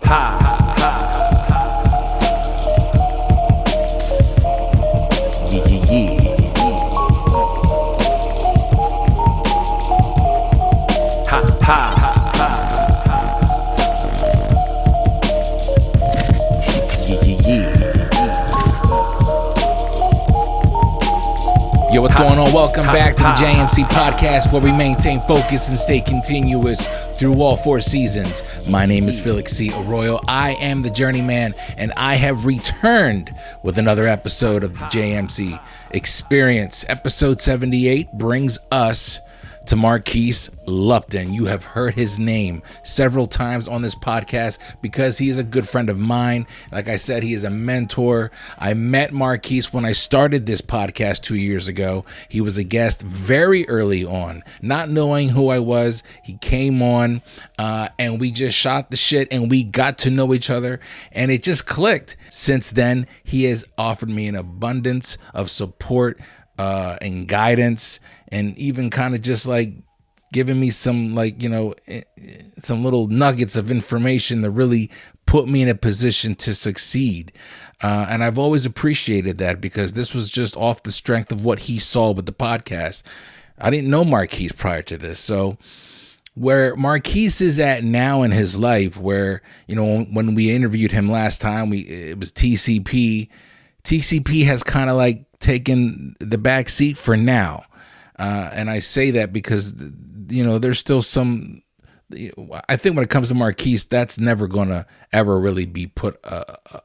Yo, what's going on? Welcome back to the JMC Podcast, where we maintain focus and stay continuous through all 4 seasons. My name is Felix C. Arroyo. I am the journeyman, and I have returned with another episode of the JMC Experience. Episode 78 brings us to Marquis Lupton. You have heard his name several times on this podcast because he is a good friend of mine. Like I said, he is a mentor. I met Marquis when I started this podcast 2 years ago. He was a guest very early on, not knowing who I was. He came on and we just shot the shit and we got to know each other and it just clicked. Since then, he has offered me an abundance of support and guidance, and even kind of just like giving me some, like, you know, some little nuggets of information that really put me in a position to succeed. And I've always appreciated that because this was just off the strength of what he saw with the podcast. I didn't know Marquis prior to this. So where Marquis is at now in his life, where, you know, when we interviewed him last time, it was TCP. TCP has kind of like taken the back seat for now. And I say that because, you know, there's still some, I think when it comes to Marquis, that's never going to ever really be put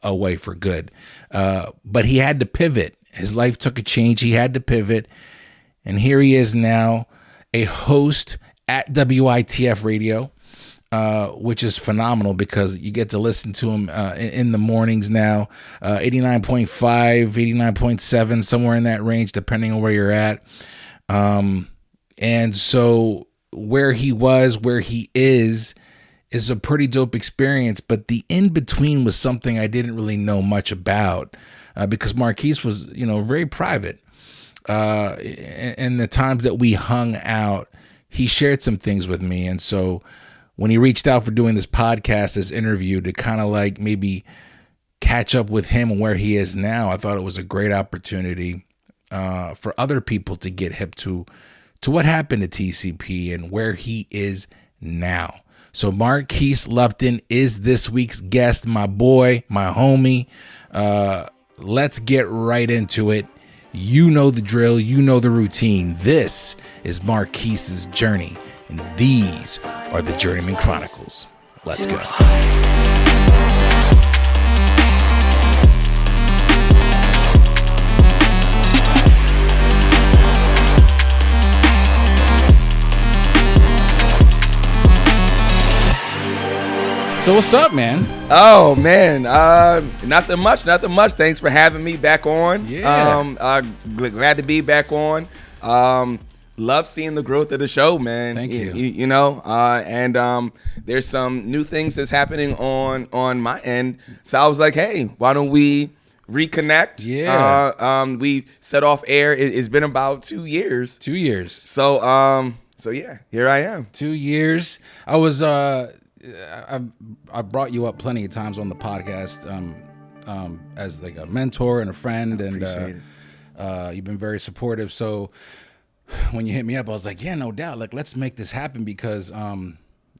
away for good. But he had to pivot. His life took a change. He had to pivot. And here he is now, a host at WITF Radio, which is phenomenal because you get to listen to him in the mornings now, 89.5, 89.7, somewhere in that range, depending on where you're at. And so where he was, where he is a pretty dope experience. But the in-between was something I didn't really know much about because Marquis was, you know, very private. And the times that we hung out, he shared some things with me. And so when he reached out for doing this podcast, this interview, to kind of like maybe catch up with him and where he is now, I thought it was a great opportunity for other people to get hip to what happened to TCP and where he is now. So Marquis Lupton is this week's guest, my boy, my homie. Let's get right into it. You know the drill. You know the routine. This is Marquis's journey, and these are the Journeyman Chronicles. Let's go. So what's up, man? Oh man, nothing much. Thanks for having me back on. Yeah. Glad to be back on. Love seeing the growth of the show, man. Thank you. You know, and there's some new things that's happening on my end. So I was like, hey, why don't we reconnect? Yeah. We set off air. It's been about 2 years. 2 years. So yeah, here I am. 2 years. I was I brought you up plenty of times on the podcast as like a mentor and a friend, and you've been very supportive. So when you hit me up, I was like, yeah, no doubt. Like, let's make this happen because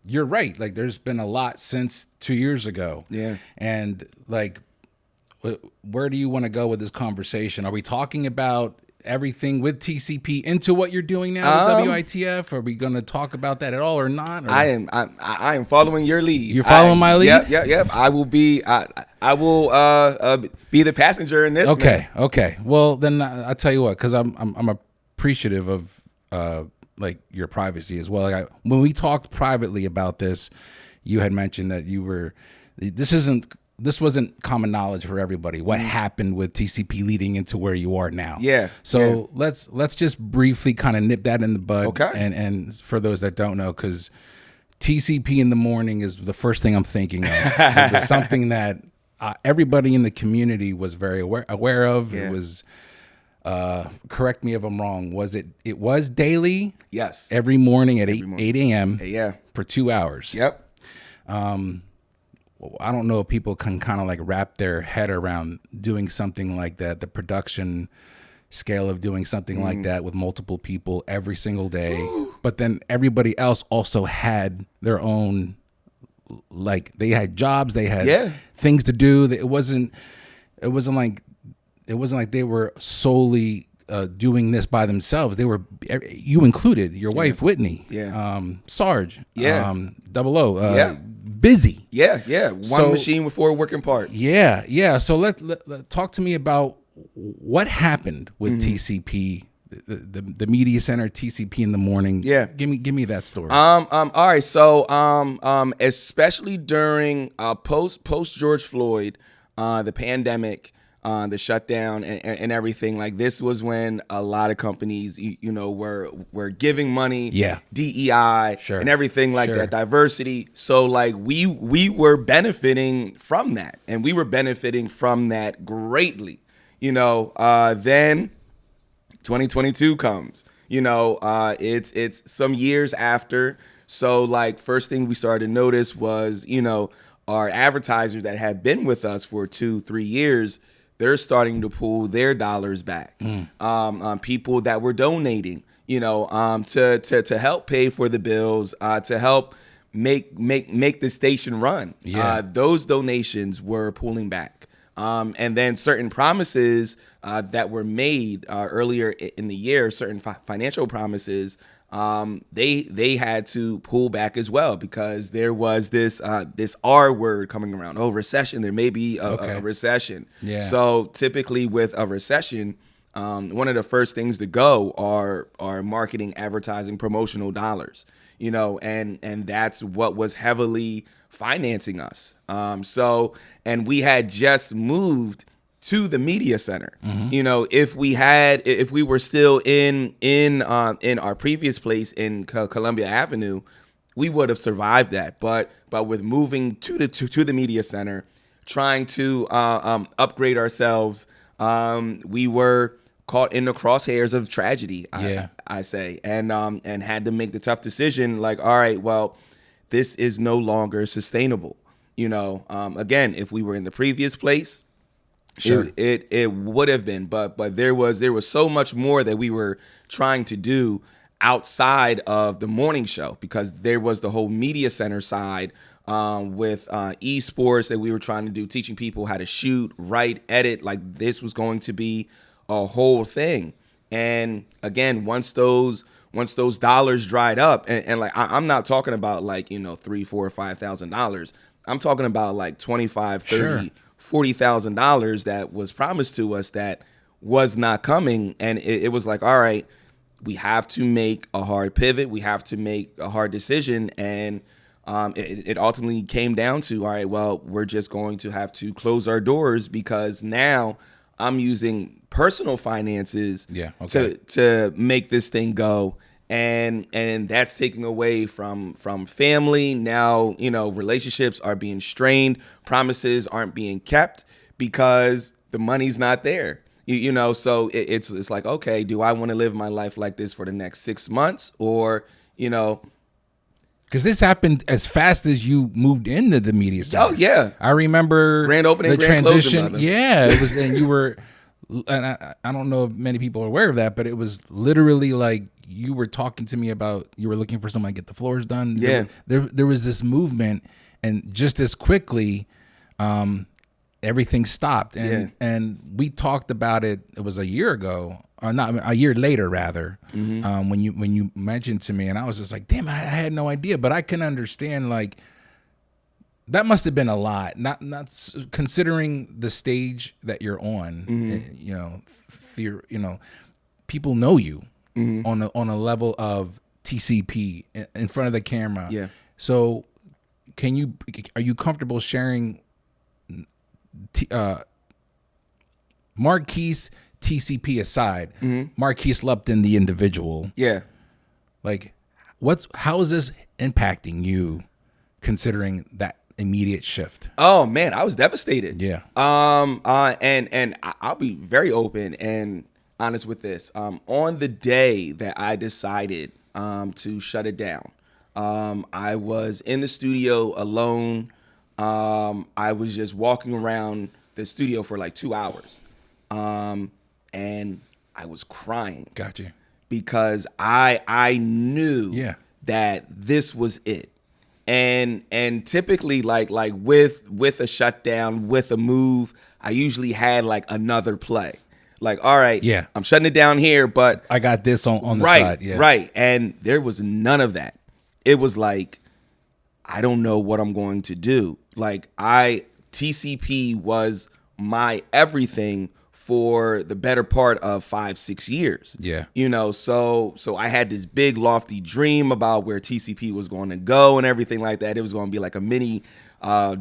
you're right. Like, there's been a lot since 2 years ago. Yeah. And like, where do you want to go with this conversation? Are we talking about everything with TCP into what you're doing now with WITF? Are we going to talk about that at all or not? Or? I am following your lead. You're following my lead? Yep. I will be the passenger in this. Okay. Well, then I'll tell you what, because I'm appreciative of like your privacy as well. Like when we talked privately about this, you had mentioned that you were. This wasn't common knowledge for everybody. What happened with TCP leading into where you are now? Yeah. So let's just briefly kind of nip that in the bud. Okay. And for those that don't know, because TCP in the morning is the first thing I'm thinking of. It was something that everybody in the community was very aware of. Yeah. It was, correct me if I'm wrong, it was daily? Yes. Every morning at 8 a.m. Yeah. for 2 hours. Yep. I don't know if people can kind of like wrap their head around doing something like that, the production scale of doing something like that with multiple people every single day. But then everybody else also had their own, like they had jobs, they had things to do. It wasn't like they were solely doing this by themselves. They were, you included, your wife Whitney, Sarge, 00, busy. One machine with 4 working parts. So let talk to me about what happened with TCP, the media center, TCP in the morning. Give me that story. All right. So especially during post George Floyd, the pandemic, the shutdown and everything, like this was when a lot of companies, were giving money, DEI and everything like that, diversity. So like we were benefiting from that, and we were benefiting from that greatly. Then 2022 comes. It's some years after. So like first thing we started to notice was, our advertisers that had been with us for 2-3 years, they're starting to pull their dollars back. People that were donating, to help pay for the bills, to help make the station run. Those donations were pulling back. And then certain promises that were made earlier in the year, certain financial promises, they had to pull back as well, because there was this R word coming around. Recession. There may be a recession. So typically with a recession, one of the first things to go are marketing, advertising, promotional dollars. And that's what was heavily financing us. And we had just moved to the media center. If we were still in our previous place in Columbia Avenue, we would have survived that. But with moving to the media center, trying to upgrade ourselves, we were caught in the crosshairs of tragedy. I say, and had to make the tough decision. Like, all right, well, this is no longer sustainable. Again, if we were in the previous place, it would have been, but there was so much more that we were trying to do outside of the morning show, because there was the whole media center side with esports that we were trying to do, teaching people how to shoot, write, edit. Like this was going to be a whole thing. And again, once those dollars dried up, and like I'm not talking about like $3,000, $4,000, $5,000. I'm talking about like $25,000, $30,000, $40,000 that was promised to us that was not coming. And it was like, all right, we have to make a hard pivot. We have to make a hard decision. And it ultimately came down to, all right, well, we're just going to have to close our doors, because now I'm using personal finances to make this thing go. And that's taking away from family. Now, relationships are being strained. Promises aren't being kept because the money's not there. So it's like, okay, do I want to live my life like this for the next 6 months, or, Because this happened as fast as you moved into the media center. Oh yeah, I remember grand opening, the grand transition. Closing, it was, and you were, and I don't know if many people are aware of that, but it was literally like you were talking to me about you were looking for someone to get the floors done. Yeah, there was this movement, and just as quickly, everything stopped, and we talked about it. It was a year ago, or not a year later, rather. When you mentioned to me, and I was just like, damn, I had no idea, but I can understand like. That must have been a lot, not considering the stage that you're on. People know you on a level of TCP in front of the camera. Yeah. So, are you comfortable sharing Marquis TCP aside, Marquis Lupton the individual? Yeah. Like, how is this impacting you, considering that immediate shift? Oh man, I was devastated. Yeah. And I'll be very open and honest with this. On the day that I decided to shut it down, I was in the studio alone, I was just walking around the studio for like 2 hours. And I was crying. Gotcha. Because I knew that this was it. And typically like with a shutdown, with a move, I usually had like another play. Like, all right, I'm shutting it down here, but I got this on the side. Yeah. Right. And there was none of that. It was like, I don't know what I'm going to do. Like TCP was my everything for the better part of 5-6 years. Yeah. You know, so I had this big lofty dream about where TCP was going to go and everything like that. It was going to be like a mini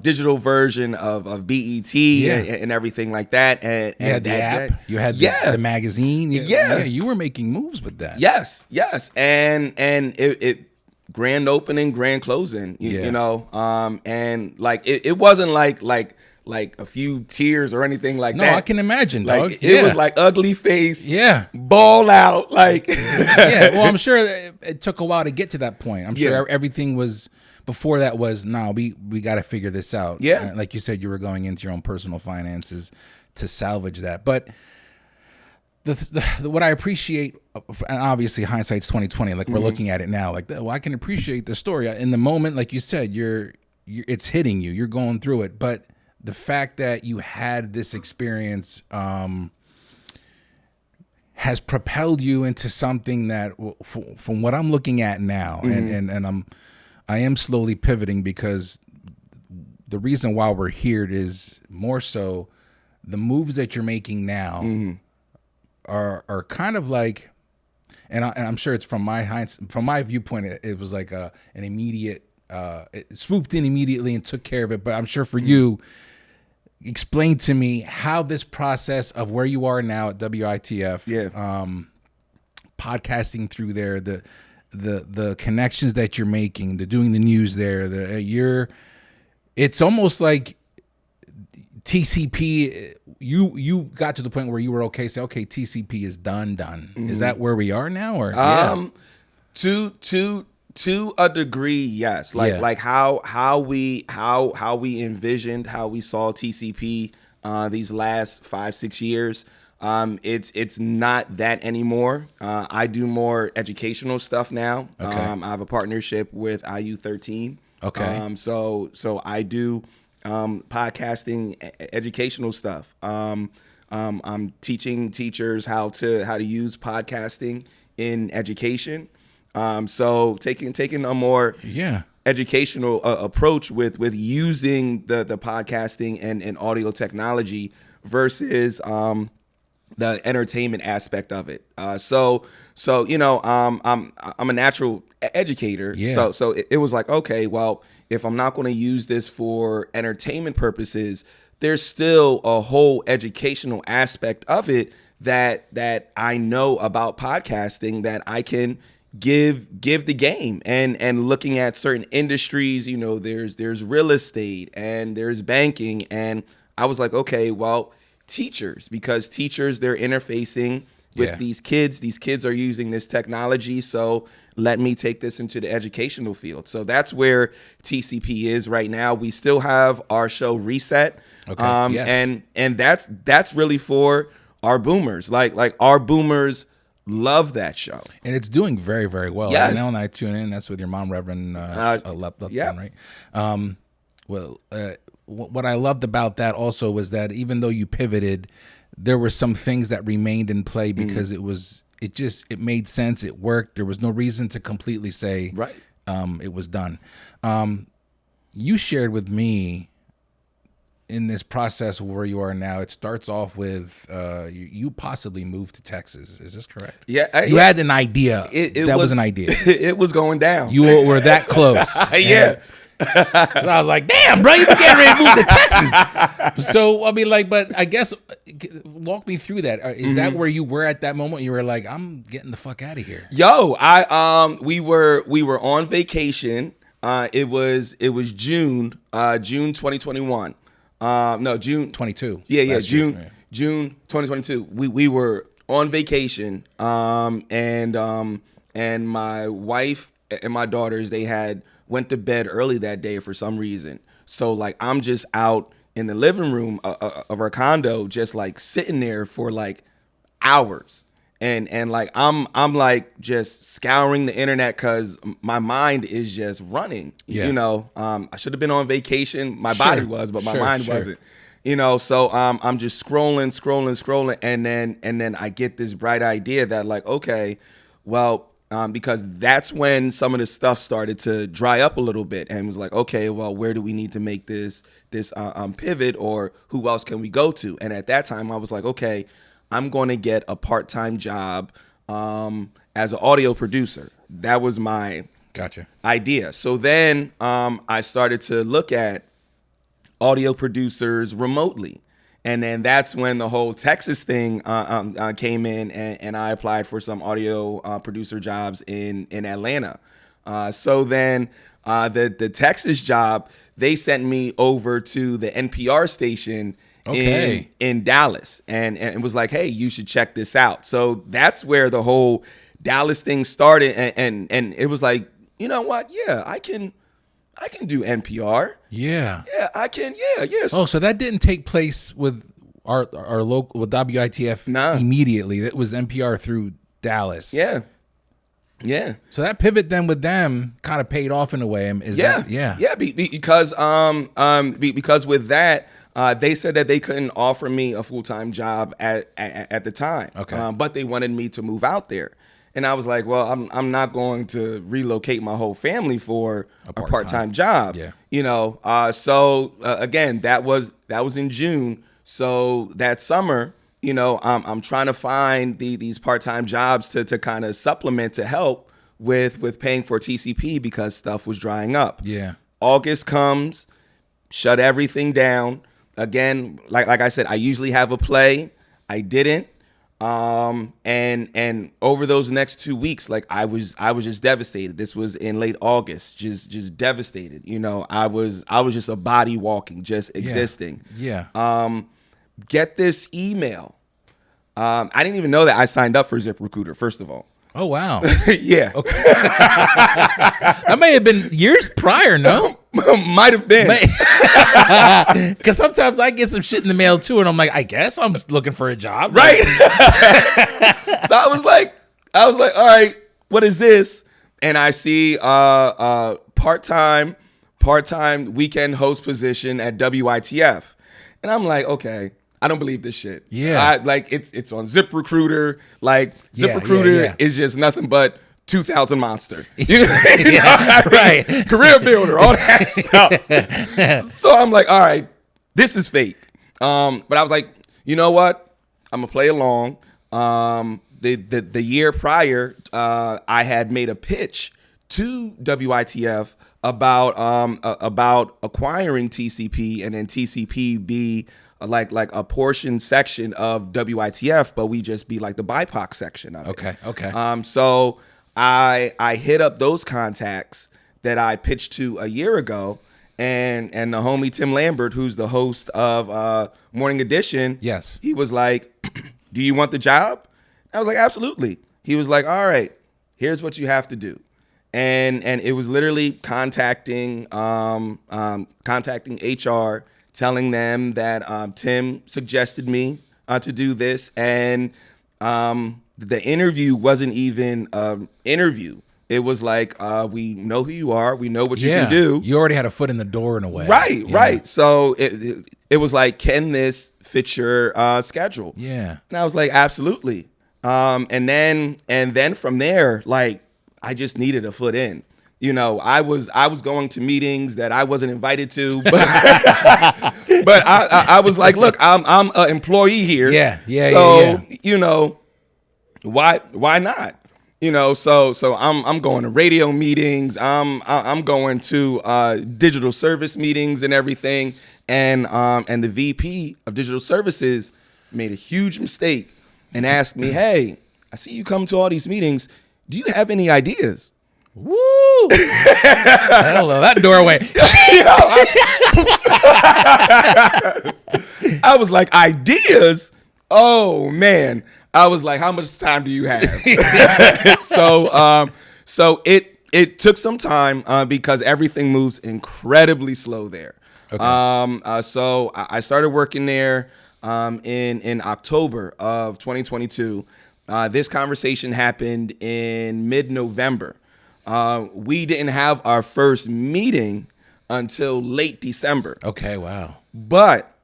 digital version of BET and everything like that. And you had the app. You had the magazine. You were making moves with that. Yes. And it grand opening, grand closing, you know, and like it wasn't like a few tears or anything like that. No, I can imagine, dog. Like, it was like ugly face, yeah, ball out, like yeah. Well, I'm sure it took a while to get to that point. I'm sure everything was before that was we got to figure this out. Yeah, like you said, you were going into your own personal finances to salvage that, but. What I appreciate, and obviously hindsight's 2020. Like we're looking at it now, like I can appreciate the story in the moment. Like you said, it's hitting you. You're going through it, but the fact that you had this experience has propelled you into something that, from what I'm looking at now, and I am slowly pivoting because the reason why we're here is more so the moves that you're making now. Are kind of like, and I'm sure it's from my viewpoint, it was like an immediate, it swooped in immediately and took care of it. But I'm sure for you, explain to me how this process of where you are now at WITF, podcasting through there, the connections that you're making, doing the news there, it's almost like TCP. You got to the point where you were okay. Say, okay, TCP is done. Is that where we are now, or to a degree, yes. Like how we envisioned, how we saw TCP these last 5-6 years. It's not that anymore. I do more educational stuff now. Okay. I have a partnership with IU13. Okay. So I do podcasting, educational stuff. I'm teaching teachers how to use podcasting in education. So taking a more educational approach with using the podcasting and audio technology versus the entertainment aspect of it. So you know, I'm a natural educator. Yeah. So it was like, okay, well, if I'm not going to use this for entertainment purposes, there's still a whole educational aspect of it that I know about podcasting that I can give the game. And looking at certain industries, you know, there's real estate and there's banking, and I was like, okay, well, teachers, because teachers, they're interfacing with these kids are using this technology, so let me take this into the educational field. So that's where TCP is right now. We still have our show Reset, and that's really for our boomers. Like our boomers love that show, and it's doing very, very well. Yes. You know, when I tune in, that's with your mom, Reverend Lupton, right? What I loved about that also was that even though you pivoted, there were some things that remained in play because it made sense. It worked. There was no reason to completely say it was done. You shared with me in this process where you are now, it starts off with you possibly moved to Texas. Is this correct? Yeah. You had an idea. That was an idea. It was going down. You were that close. Yeah. I was like, damn, bro, you getting ready to move to Texas. So, I mean, like, but I guess, walk me through that. Is that where you were at that moment? You were like, I'm getting the fuck out of here. Yo, we were on vacation. It was June 2021. No, June 22. Yeah, June 2022. We were on vacation. And my wife and my daughters, they had went to bed early that day for some reason. So like I'm just out in the living room of our condo, just like sitting there for like hours. And like I'm like just scouring the internet because my mind is just running. Yeah. You know, I should have been on vacation. My body was, but my mind wasn't. You know, so I'm just scrolling, and then I get this bright idea that like, okay, well, because that's when some of the stuff started to dry up a little bit, and was like, okay, well, where do we need to make this pivot, or who else can we go to? And at that time, I was like, okay, I'm going to get a part-time job as an audio producer. That was my idea. So then I started to look at audio producers remotely. And then that's when the whole Texas thing came in, and I applied for some audio producer jobs in Atlanta. So then the Texas job, they sent me over to the NPR station in Dallas, and it was like, hey, you should check this out. So that's where the whole Dallas thing started, and it was like, you know what? Yeah, I can do NPR. Yeah. Yeah, I can. Yeah, yes. Oh, so that didn't take place with our local, with WITF immediately. It was NPR through Dallas. Yeah. Yeah. So that pivot then with them kind of paid off in a way. Because with that, they said that they couldn't offer me a full-time job at the time. Okay. But they wanted me to move out there. And I was like, well, I'm not going to relocate my whole family for a part-time job. Yeah. You know, so again, that was in June. So that summer, you know, I'm trying to find these part-time jobs to kind of supplement, to help with paying for TCP, because stuff was drying up. Yeah. August comes, shut everything down. Again, like I said, I usually have a play. I didn't. And over those next 2 weeks, like I was just devastated. This was in late August, just devastated. You know, I was just a body walking, just existing. Yeah. Get this email. I didn't even know that I signed up for ZipRecruiter, first of all. Oh, wow. Yeah. Okay. That may have been years prior, no? Might have been. Because sometimes I get some shit in the mail too, and I'm like, I guess I'm looking for a job. Right. So I was like, all right, what is this? And I see part-time weekend host position at WITF. And I'm like, okay, I don't believe this shit. Yeah. It's on ZipRecruiter. Like ZipRecruiter is just nothing but 2000 Monster. You know, Right. Career Builder, all that stuff. So I'm like, all right, this is fake. But I was like, you know what? I'm gonna play along. The year prior, I had made a pitch to WITF about acquiring TCP, and then TCP be like a portion section of WITF, but we just be like the BIPOC section of it. Okay. So I hit up those contacts that I pitched to a year ago, and the homie Tim Lambert, who's the host of Morning Edition, yes, he was like, do you want the job? I was like, absolutely. He was like, all right, here's what you have to do. And it was literally contacting HR, telling them that Tim suggested me to do this, and the interview wasn't even an interview. It was like, we know who you are, we know what you can do. You already had a foot in the door in a way. Right. So it was like, can this fit your schedule? Yeah. And I was like, absolutely. And then from there, like, I just needed a foot in. You know, I was going to meetings that I wasn't invited to, but I was like, look, I'm an employee here. So, you know, why not? You know, so I'm going to radio meetings. I'm going to digital service meetings and everything. And the VP of digital services made a huge mistake and asked me, hey, I see you come to all these meetings. Do you have any ideas? Woo! Hello, that doorway. I was like, ideas? Oh, man. I was like, how much time do you have? So It took some time because everything moves incredibly slow there. Okay. So I started working there in October of 2022. This conversation happened in mid-November. We didn't have our first meeting until late December. Okay, wow. But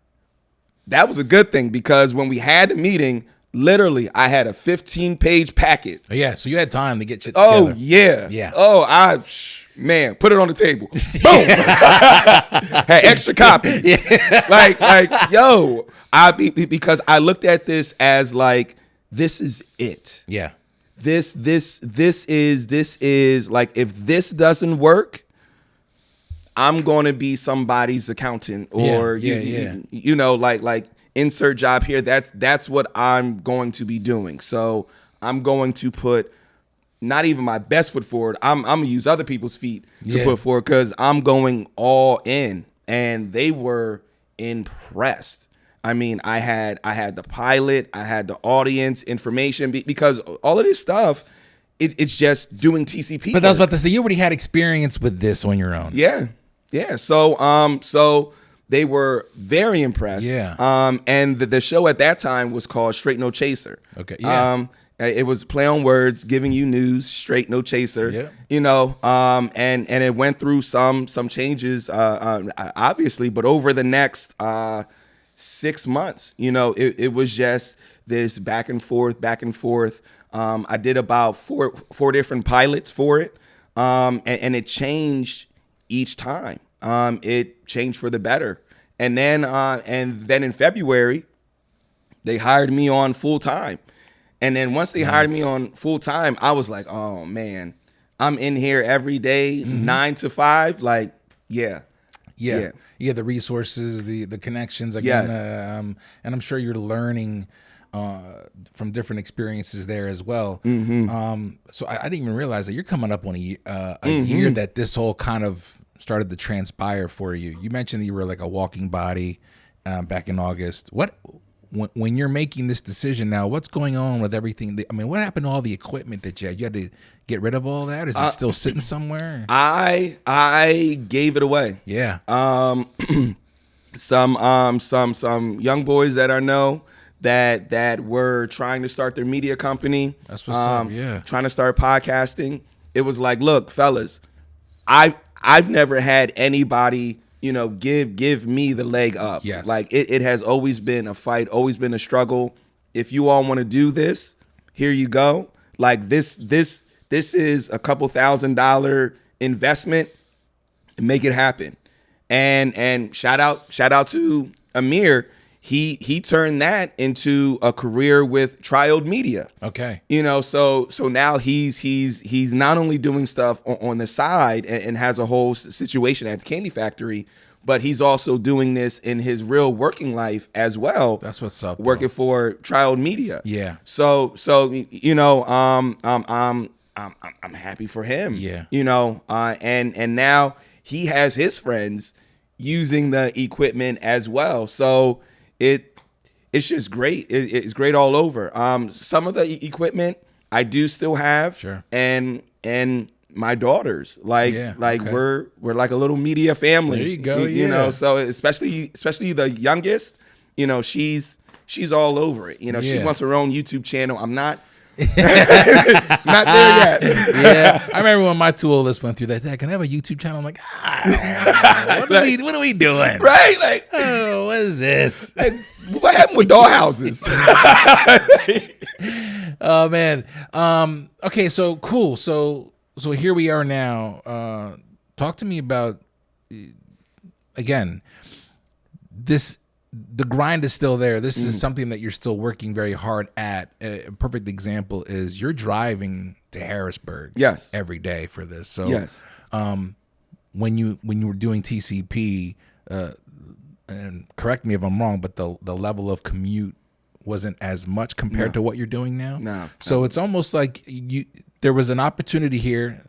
that was a good thing because when we had the meeting, literally, I had a 15-page packet. Oh, yeah, so you had time to get shit together. Oh, yeah. Yeah. Oh, man, put it on the table. Boom. Had extra copies. Yeah. Like, yo, because I looked at this as like, this is it. Yeah. This is like, if this doesn't work, I'm going to be somebody's accountant or, you know, like insert job here. That's what I'm going to be doing. So I'm going to put not even my best foot forward. I'm going to use other people's feet to put forward because I'm going all in. And they were impressed. I mean, I had the pilot, I had the audience information because all of this stuff, it's just doing TCP. But I was about to say, you already had experience with this on your own. Yeah. Yeah. So they were very impressed. Yeah. And the show at that time was called Straight No Chaser. Okay. Yeah. It was play on words, giving you news, straight no chaser. Yeah. You know, and it went through some changes, obviously, but over the next 6 months, you know, it was just this back and forth. I did about four different pilots for it, and it changed each time. It changed for the better, and then in February, they hired me on full time. And then once they hired me on full time, I was like, oh man, I'm in here every day, 9 to 5. Like, yeah. The resources, the connections again, and I'm sure you're learning from different experiences there as well. So I didn't even realize that you're coming up on a year that this whole kind of started to transpire for you. You mentioned that you were like a walking body back in August. When you're making this decision now, what's going on with everything? I mean, what happened to all the equipment that you had? You had to get rid of all that? Is it still sitting somewhere? I gave it away. Yeah. Some young boys that I know that were trying to start their media company. That's what's up. Yeah. Trying to start podcasting. It was like, look, fellas, I've never had anybody, you know, give me the leg up. Yes. Like it has always been a fight, always been a struggle. If you all want to do this, here you go. Like this is a couple $1,000 investment. Make it happen. And shout out to Amir. He turned that into a career with Triode Media. Okay. You know, so now he's not only doing stuff on the side and has a whole situation at the Candy Factory, but he's also doing this in his real working life as well. That's what's up. Working for Triode Media. Yeah. So you know, I'm happy for him. Yeah. You know, and now he has his friends using the equipment as well. So it's just great. It's great all over. Some of the equipment I do still have. Sure. And my daughters, okay. we're like a little media family. There you go. You know, so especially the youngest, you know, she's all over it. You know, she wants her own YouTube channel. I'm not not there yet. Yeah, I remember when my two oldest went through that. Dad, can I have a YouTube channel? I'm like, what are we doing? Right? Like, oh, what is this? Like, what happened with dollhouses? Oh man. Okay, so cool. So here we are now. Talk to me about again. The grind is still there. This is something that you're still working very hard at. A perfect example is you're driving to Harrisburg every day for this. So when you were doing TCP, and correct me if I'm wrong, but the level of commute wasn't as much compared to what you're doing now. No. So it's almost like there was an opportunity here.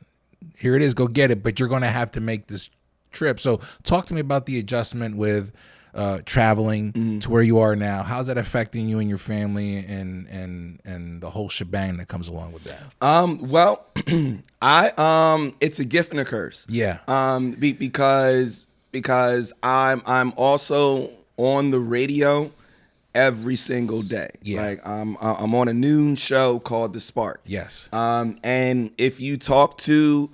Here it is, go get it, but you're going to have to make this trip. So talk to me about the adjustment with traveling to where you are now. How's that affecting you and your family and the whole shebang that comes along with that? Well, it's a gift and a curse. Yeah. Because I'm also on the radio every single day. Yeah. Like I'm on a noon show called The Spark. Yes. And if you talk to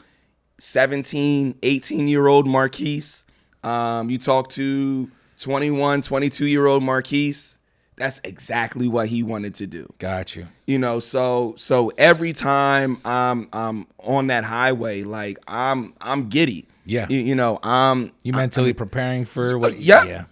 17, 18-year-old Marquis, you talk to 21, 22-year-old Marquis, that's exactly what he wanted to do. Got you. You know, so every time I'm on that highway, like I'm giddy. Yeah. You know, You mentally preparing for what? Yep.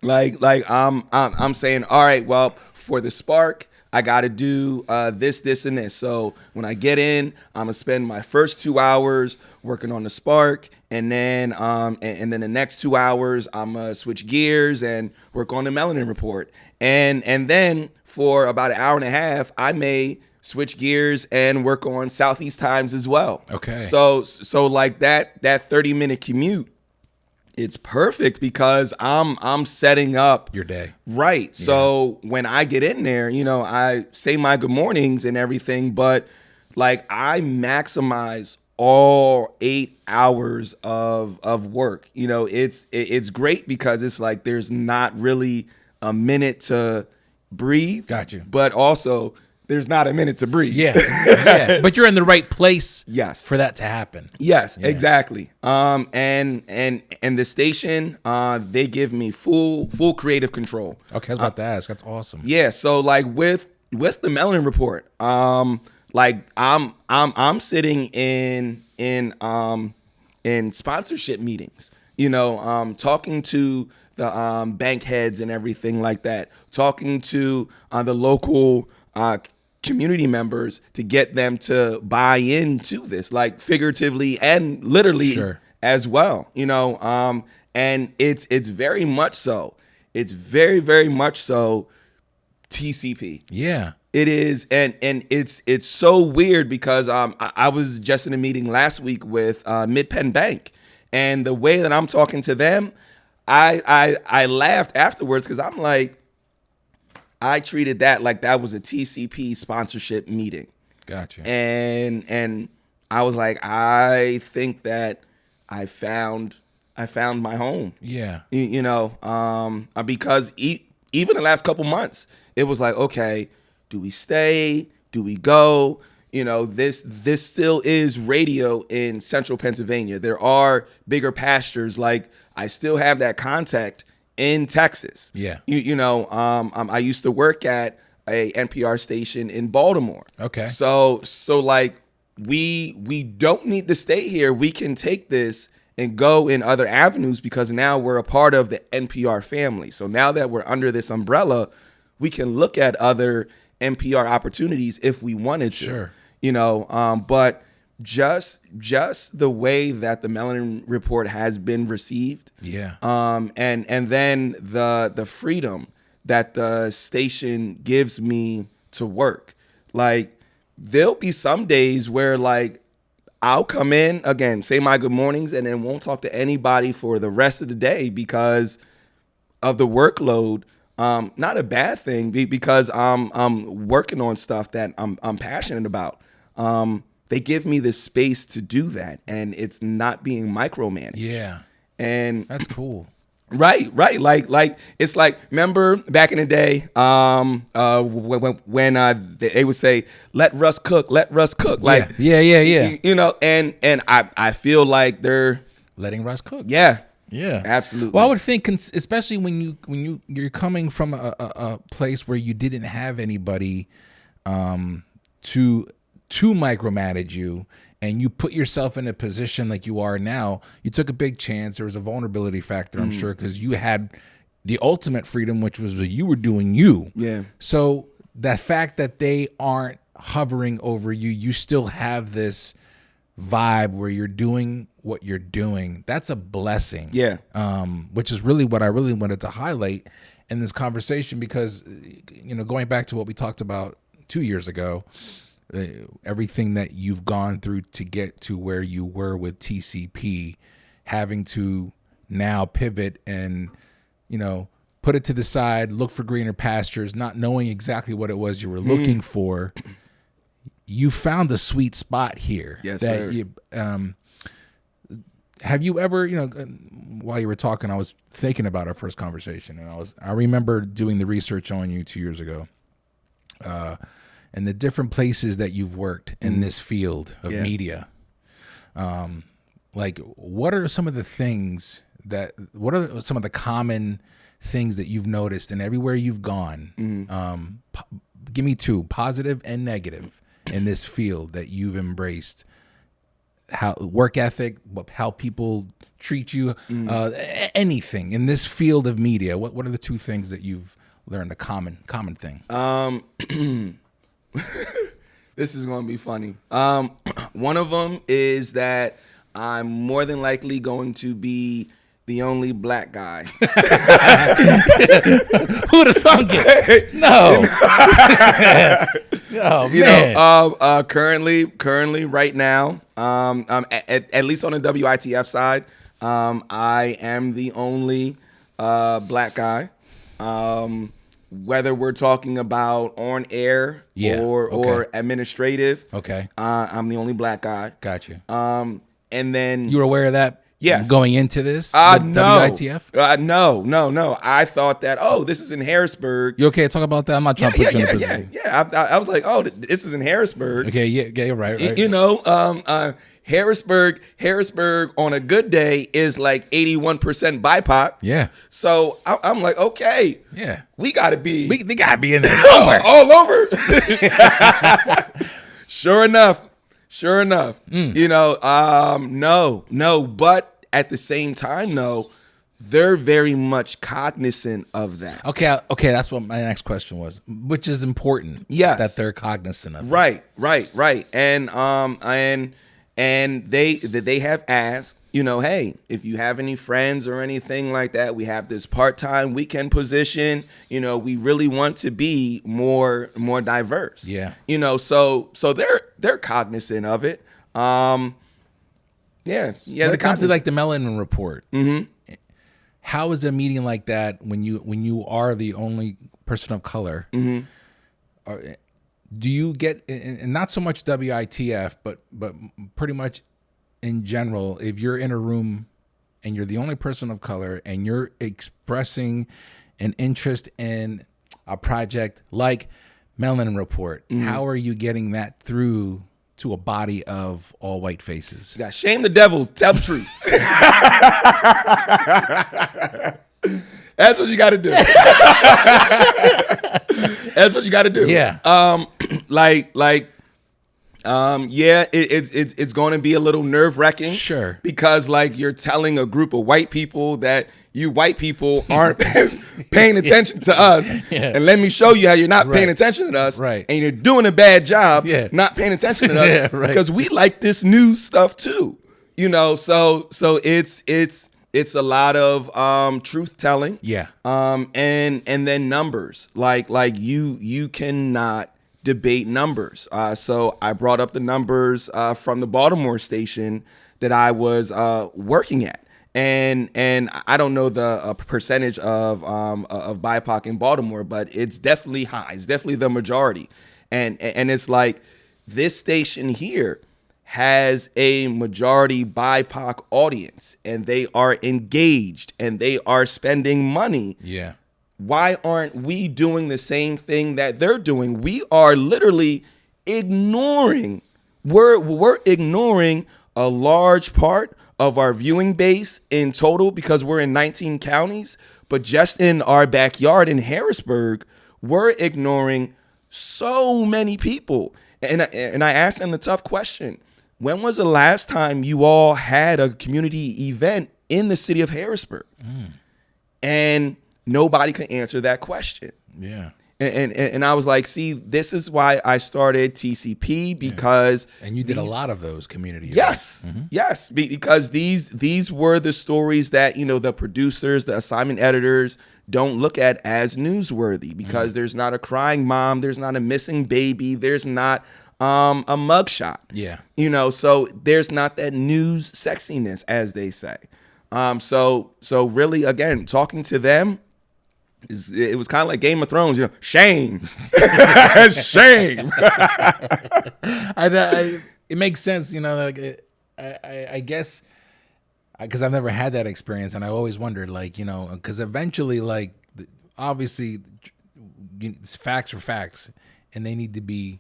Like I'm saying, all right, well, for the Spark, I got to do this, and this. So when I get in, I'm gonna spend my first 2 hours working on the Spark, and then and then the next 2 hours, I'm gonna switch gears and work on the Melanin Report, and then for about an hour and a half, I may switch gears and work on Southeast Times as well. Okay. So like that 30-minute commute, it's perfect because I'm setting up Your day. right. Yeah. So when I get in there, you know, I say my good mornings and everything, but like I maximize all 8 hours of work. You know, it's great because it's like there's not really a minute to breathe. Got you. But also there's not a minute to breathe. Yeah. But you're in the right place. Yes. For that to happen. Yes, exactly. And the station, they give me full creative control. Okay, I was about to ask. That's awesome. Yeah, so like with the Melanin Report, like I'm sitting in sponsorship meetings, you know, talking to the bank heads and everything like that, talking to the local community members to get them to buy into this, like figuratively and literally Sure. as well, you know. And it's very much so. It's very, very much so TCP. Yeah. It is, and it's so weird because I was just in a meeting last week with Mid-Penn Bank, and the way that I'm talking to them, I laughed afterwards because I'm like, I treated that like that was a TCP sponsorship meeting. Gotcha. And I was like, I think that I found my home. Yeah. You know, because even the last couple months, it was like, okay, do we stay? Do we go? You know, this still is radio in Central Pennsylvania. There are bigger pastures. Like I still have that contact in Texas. Yeah. You know, I used to work at a NPR station in Baltimore. Okay. So like we don't need to stay here. We can take this and go in other avenues because now we're a part of the NPR family. So now that we're under this umbrella, we can look at other NPR opportunities if we wanted to. Sure. You know, but just the way that the Melanin Report has been received. Yeah. And then the freedom that the station gives me to work. Like there'll be some days where like I'll come in again, say my good mornings, and then won't talk to anybody for the rest of the day because of the workload. Not a bad thing because I'm working on stuff that I'm passionate about. They give me the space to do that, and it's not being micromanaged. Yeah. And That's cool. right. Like it's like, remember back in the day, when they would say, let Russ cook. Like, Yeah. you know, and I feel like they're Letting Russ cook. Yeah, Yeah, absolutely. Well, I would think, especially when you're coming from a place where you didn't have anybody to micromanage you, and you put yourself in a position like you are now. You took a big chance. There was a vulnerability factor, I'm sure, because you had the ultimate freedom, which was that you were doing you. Yeah. So the fact that they aren't hovering over you, you still have this vibe where you're doing what you're doing. That's a blessing. Yeah. Which is really what I really wanted to highlight in this conversation, because, you know, going back to what we talked about 2 years ago, everything that you've gone through to get to where you were with TCP, having to now pivot and, put it to the side, look for greener pastures, not knowing exactly what it was you were looking for. You found the sweet spot here. Yes, sir. Have you ever, while you were talking, I was thinking about our first conversation, and I remember doing the research on you 2 years ago, and the different places that you've worked in this field of media. Like, what are some of the common things that you've noticed and everywhere you've gone? Give me two, positive and negative, in this field that you've embraced. How work ethic, how people treat you, anything in this field of media. What are the two things that you've learned? A common thing. This is going to be funny. One of them is that I'm more than likely going to be the only black guy. Who'd have thunk it? No. Oh, man. Currently right now, at least on the WITF side, I am the only black guy. Whether we're talking about on air or administrative, I'm the only black guy. Got you. And then you were aware of that? Yes. Going into this? No. WITF? No. I thought that, this is in Harrisburg. You okay to talk about that? I'm not trying to put you in a position. Yeah. I was like, this is in Harrisburg. Okay, yeah, right. Harrisburg on a good day is like 81% BIPOC. Yeah. So I'm like, okay. Yeah. We got to be. They got to be in there somewhere. All over. Sure enough. No. But at the same time, no, they're very much cognizant of that. Okay. That's what my next question was, which is important. Yes. That they're cognizant of. Right. And they have asked, hey, if you have any friends or anything like that, we have this part-time weekend position. We really want to be more diverse. Yeah. So they're cognizant of it. Yeah. When it comes to like the Melanin Report, how is a meeting like that when you are the only person of color? Do you get, and not so much WITF, but pretty much in general, if you're in a room and you're the only person of color and you're expressing an interest in a project like Melanin Report, how are you getting that through to a body of all white faces? You got shame the devil, tell the truth. That's what you got to do. That's what you got to do. Yeah. It's going to be a little nerve-wracking. Sure. Because you're telling a group of white people that you white people aren't paying attention to us. Yeah. And let me show you how you're not paying attention to us. Right. And you're doing a bad job not paying attention to us. Yeah, right. Because we like this news stuff too. So it's a lot of truth telling. Yeah. And then numbers. Like you cannot debate numbers. So I brought up the numbers from the Baltimore station that I was working at. And I don't know the percentage of BIPOC in Baltimore, but it's definitely high. It's definitely the majority. And it's like this station here has a majority BIPOC audience, and they are engaged and they are spending money. Yeah. Why aren't we doing the same thing that they're doing? We are literally ignoring. We're ignoring a large part of our viewing base in total because we're in 19 counties, but just in our backyard in Harrisburg, we're ignoring so many people. And I asked them the tough question. When was the last time you all had a community event in the city of Harrisburg? And nobody could answer that question. Yeah. And I was like, see, this is why I started TCP, because and you did a lot of those community events. Yes, because these were the stories that the producers, the assignment editors don't look at as newsworthy, because there's not a crying mom, there's not a missing baby, there's not a mugshot. Yeah. So there's not that news sexiness, as they say. So really, again, talking to them, it was kind of like Game of Thrones, shame, shame. It makes sense, like I guess, because I've never had that experience, and I always wondered, like, because eventually, like, obviously, facts are facts, and they need to be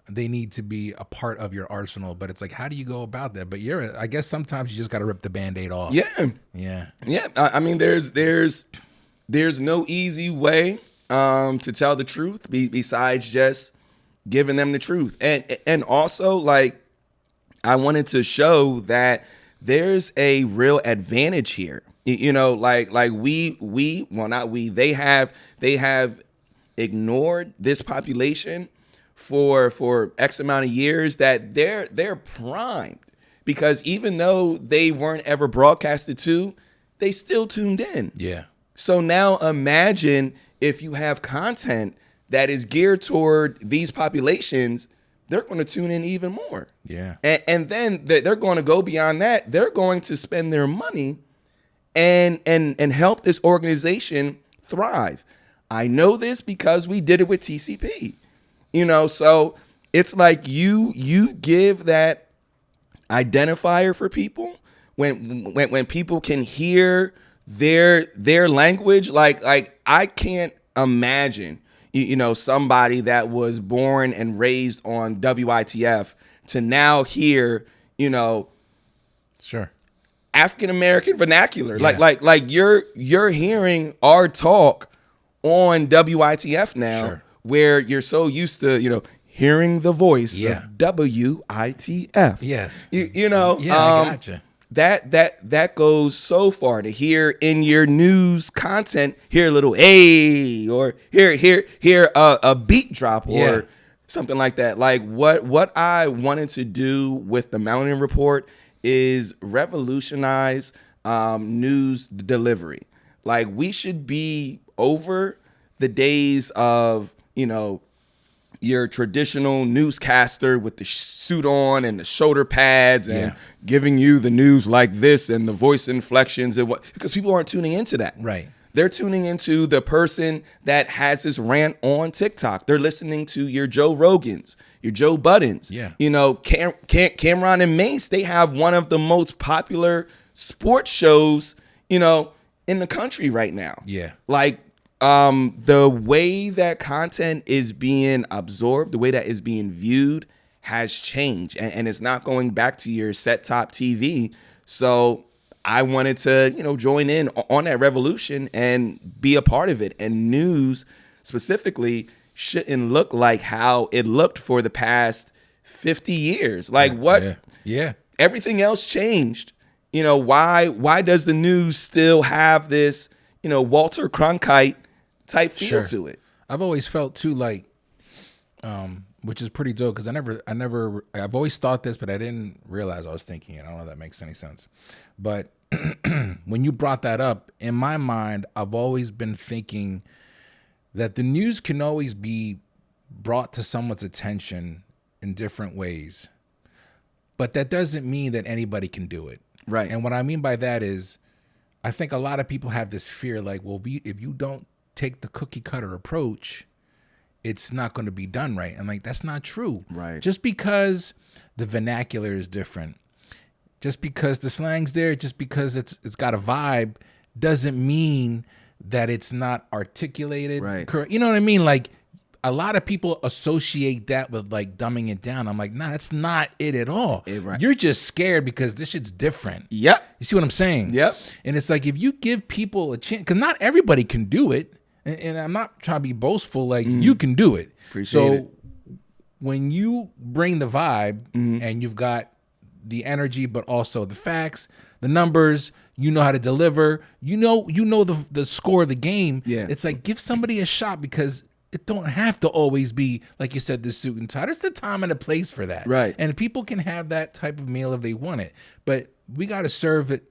a part of your arsenal. But it's like, how do you go about that? But I guess sometimes you just got to rip the Band-Aid off. Yeah. I mean, there's no easy way to tell the truth besides just giving them the truth, and also, like, I wanted to show that there's a real advantage here. Like they have ignored this population for X amount of years, that they're primed, because even though they weren't ever broadcasted to, they still tuned in. Yeah. So now imagine if you have content that is geared toward these populations, they're going to tune in even more. Yeah. And then they're going to go beyond that. They're going to spend their money and help this organization thrive. I know this because we did it with TCP. So it's like you give that identifier for people when people can hear their language. Like I can't imagine somebody that was born and raised on WITF to now hear sure, African American vernacular. Yeah. Like you're hearing our talk on WITF now, sure, where you're so used to hearing the voice Yeah. of WITF. Yes. I gotcha. That goes so far, to hear in your news content, hear a little "a" or hear a beat drop or Yeah. something like that. Like what I wanted to do with the Melanin Report is revolutionize news delivery. Like, we should be over the days of your traditional newscaster with the suit on and the shoulder pads and giving you the news like this and the voice inflections, and because people aren't tuning into that. Right. They're tuning into the person that has this rant on TikTok. They're listening to your Joe Rogans, your Joe Buddens. Yeah. Cameron and Mace, they have one of the most popular sports shows, in the country right now. Yeah. Like, the way that content is being absorbed, the way that is being viewed has changed, and it's not going back to your set-top TV. So I wanted to, join in on that revolution and be a part of it. And news specifically shouldn't look like how it looked for the past 50 years. Like, what? Yeah. Everything else changed. Why does the news still have this, Walter Cronkite type feel to it? I've always felt too, like, which is pretty dope, because I've always thought this, but I didn't realize I was thinking it. I don't know if that makes any sense. But when you brought that up, in my mind, I've always been thinking that the news can always be brought to someone's attention in different ways, but that doesn't mean that anybody can do it. Right. And what I mean by that is, I think a lot of people have this fear, like, well, if you don't take the cookie cutter approach, it's not going to be done right. And like, that's not true. Right. Just because the vernacular is different, just because the slang's there, just because it's got a vibe, doesn't mean that it's not articulated. Right. Correct. You know what I mean? Like, a lot of people associate that with, like, dumbing it down. I'm like, nah, that's not it at all. Right. You're just scared because this shit's different. Yep. You see what I'm saying? Yep. And it's like, if you give people a chance, because not everybody can do it, and I'm not trying to be boastful, like, you can do it. Appreciate it. When you bring the vibe and you've got the energy, but also the facts, the numbers, how to deliver, the score of the game. Yeah. It's like, give somebody a shot, because it don't have to always be, like you said, the suit and tie. There's the time and a place for that. Right. And people can have that type of meal if they want it. But we got to serve it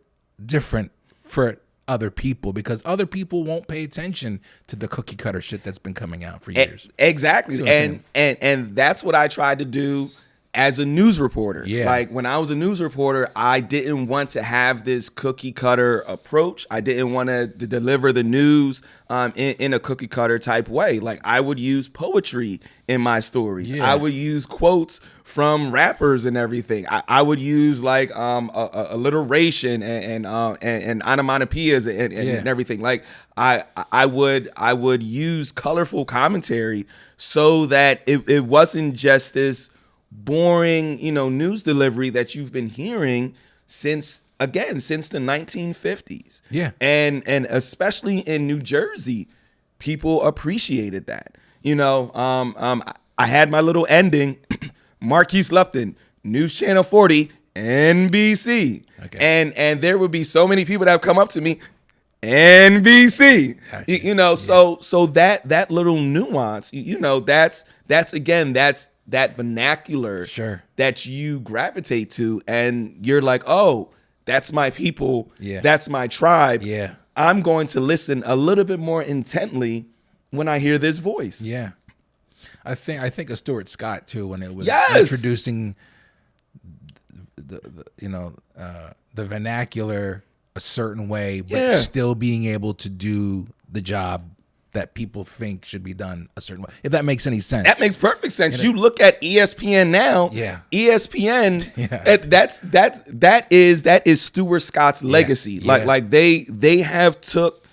different for other people, because other people won't pay attention to the cookie cutter shit that's been coming out for years. Exactly. And that's what I tried to do as a news reporter. Yeah. Like when I was a news reporter, I didn't want to have this cookie cutter approach. I didn't want to deliver the news in a cookie cutter type way. Like I would use poetry in my stories. Yeah. I would use quotes from rappers and everything. I would use like alliteration and onomatopoeias and everything. Like I would use colorful commentary so that it wasn't just this boring, news delivery that you've been hearing since the 1950s. Yeah. And especially in New Jersey, people appreciated that. I had my little ending, Marquis Lupton, News Channel 40, NBC. Okay. And there would be so many people that would come up to me, NBC. Gotcha. So that little nuance, that's that vernacular that you gravitate to, and you're like, oh, that's my people. Yeah. That's my tribe. Yeah. I'm going to listen a little bit more intently when I hear this voice. Yeah. I think of Stuart Scott too, when it was Yes. introducing the vernacular a certain way, but still being able to do the job that people think should be done a certain way. If that makes any sense. That makes perfect sense. You look at ESPN now. Yeah. ESPN. Yeah. That is Stuart Scott's legacy. Yeah. Like they have took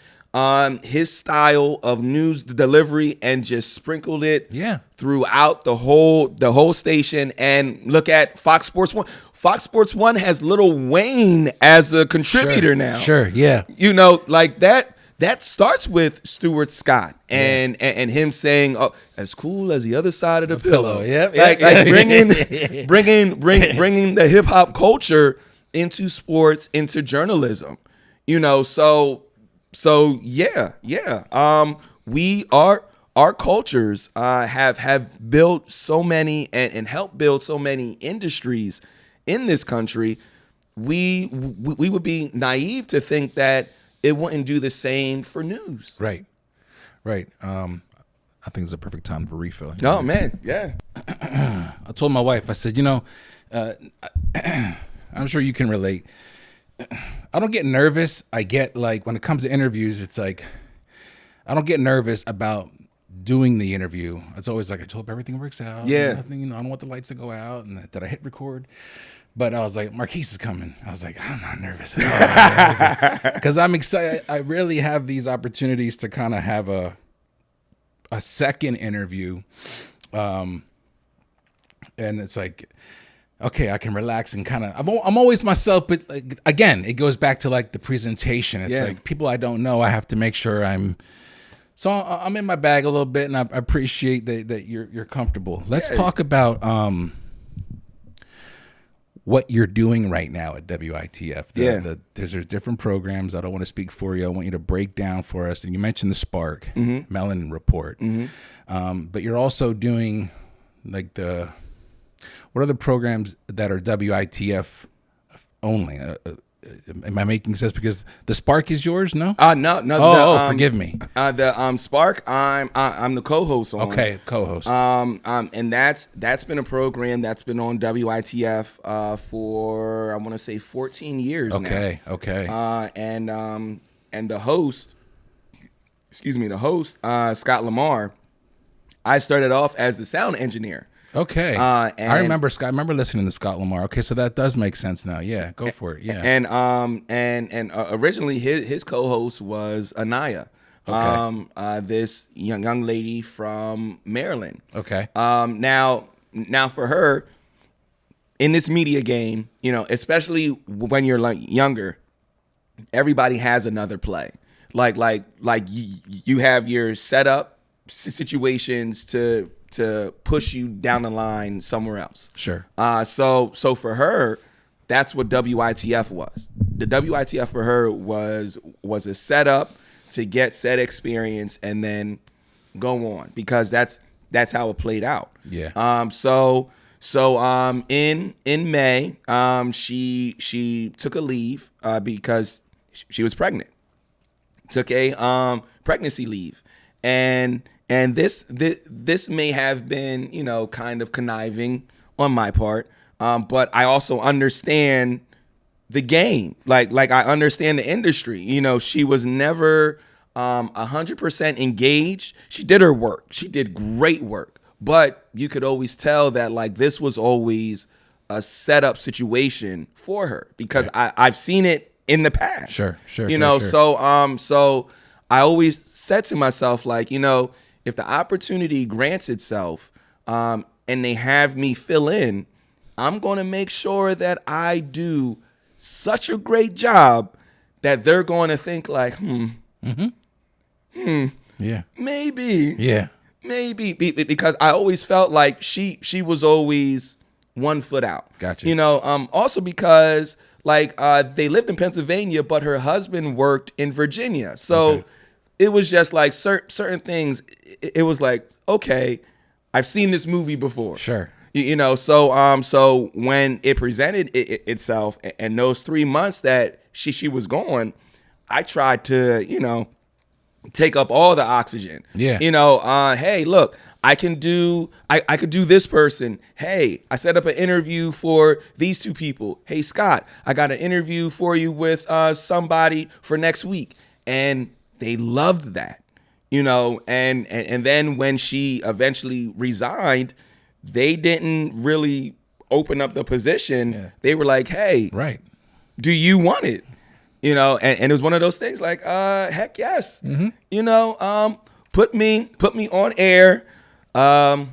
his style of news delivery and just sprinkled it throughout the whole station. And look at Fox Sports 1. Fox Sports 1 has Lil Wayne as a contributor now. Sure, yeah. Like that. That starts with Stuart Scott and him saying, "Oh, as cool as the other side of the pillow." Yep. Like bringing the hip hop culture into sports, into journalism. So yeah. Our cultures have built so many and helped build so many industries in this country. We would be naive to think that it wouldn't do the same for news. Right. I think it's a perfect time for refill. Oh, man, yeah. I told my wife, I said, I'm sure you can relate. I don't get nervous. I get like, when it comes to interviews, it's like, I don't get nervous about doing the interview. It's always like, I hope everything works out. Yeah. Nothing, I don't want the lights to go out, and that I hit record. But I was like, Marquis is coming. I was like, I'm not nervous at all. Because I'm excited. I really have these opportunities to kind of have a second interview. And it's like, okay, I can relax and kind of, I'm always myself. But like, again, it goes back to like the presentation. It's like people I don't know, I have to make sure I'm in my bag a little bit, and I appreciate that you're comfortable. Let's talk about what you're doing right now at WITF. There's different programs. I don't want to speak for you. I want you to break down for us. And you mentioned the Spark, Melanin Report. But you're also doing like what are the programs that are WITF only? Am I making sense? Because the Spark is yours, no? No. Forgive me. The Spark, I'm the co-host on. Okay, co-host. And that's been a program that's been on WITF for I want to say 14 years now. Okay. And the host, Scott Lamar, I started off as the sound engineer. Okay. I remember Scott. I remember listening to Scott Lamar. Okay, so that does make sense now. Yeah, go for it. Yeah. And originally his co-host was Anaya. Okay. This young lady from Maryland. Okay. Now for her, in this media game, especially when you're like younger, everybody has another play. Like you have your setup situations to push you down the line somewhere else. Sure. So for her, that's what WITF was. The WITF for her was a setup to get set experience and then go on, because that's how it played out. Yeah. So in May, she took a leave because she was pregnant. Took a pregnancy leave, and this may have been, kind of conniving on my part. But I also understand the game. Like I understand the industry. You know, she was never 100% engaged. She did her work. She did great work. But you could always tell that like this was always a setup situation for her because I've seen it in the past. Sure. You know, so I always said to myself, like, you know, if the opportunity grants itself and they have me fill in, I'm going to make sure that I do such a great job that they're going to think like, maybe, because I always felt like she was always 1 foot out. Gotcha. You know, also because like they lived in Pennsylvania, but her husband worked in Virginia. So it was just like certain things. It was like, okay, I've seen this movie before. Sure. You know, so when it presented itself and those 3 months that she was gone, I tried to, you know, take up all the oxygen. Yeah. You know, hey, look, I could do this person. Hey, I set up an interview for these 2 people. Hey, Scott, I got an interview for you with somebody for next week. And they loved that, you know, and then when she eventually resigned, they didn't really open up the position. Yeah. They were like, hey, do you want it? You know, and it was one of those things like, heck yes. Mm-hmm. You know, put me on air. And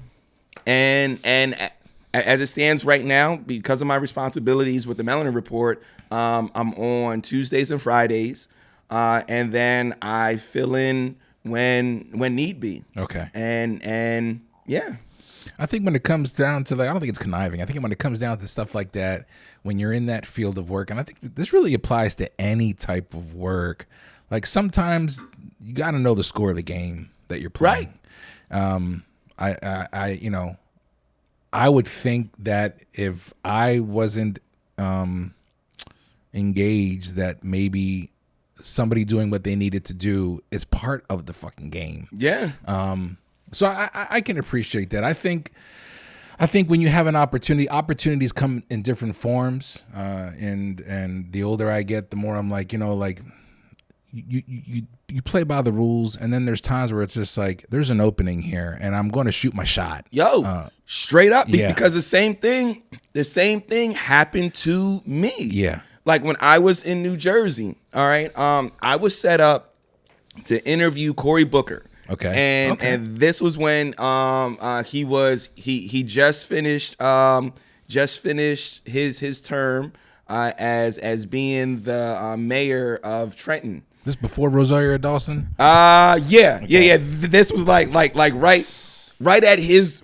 as it stands right now, because of my responsibilities with the Melanin Report, I'm on Tuesdays and Fridays. And then I fill in when need be. Okay. And yeah. I think when it comes down to, like, I don't think it's conniving. I think when it comes down to stuff like that, when you're in that field of work, and I think this really applies to any type of work, like sometimes you got to know the score of the game that you're playing. Right. You know, I would think that if I wasn't engaged, that maybe somebody doing what they needed to do is part of the fucking game. Yeah. So I can appreciate that. I think when you have an opportunity, opportunities come in different forms. And the older I get, the more I'm like, you know, like you play by the rules, and then there's times where it's just like there's an opening here, and I'm going to shoot my shot. Straight up, because the same thing happened to me. Yeah. Like when I was in New Jersey, all right, I was set up to interview Cory Booker. Okay. And this was when he just finished his term as being the mayor of Trenton. This before Rosario Dawson? Yeah. This was like right at his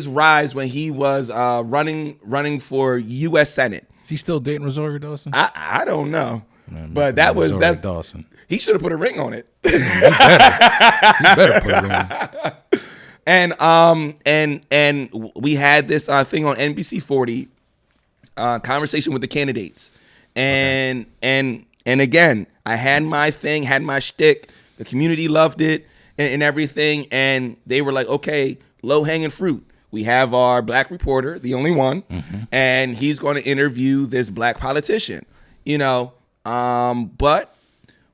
rise when he was running for U.S. Senate. Is he still dating Rosario Dawson? I don't know. Man, but that's Dawson. He should have put a ring on it. He better put a ring on it. And we had this thing on NBC 40, conversation with the candidates, and again, I had my thing, had my shtick. The community loved it and everything, and they were like, okay, low hanging fruit. We have our black reporter, the only one, and he's going to interview this black politician, you know. But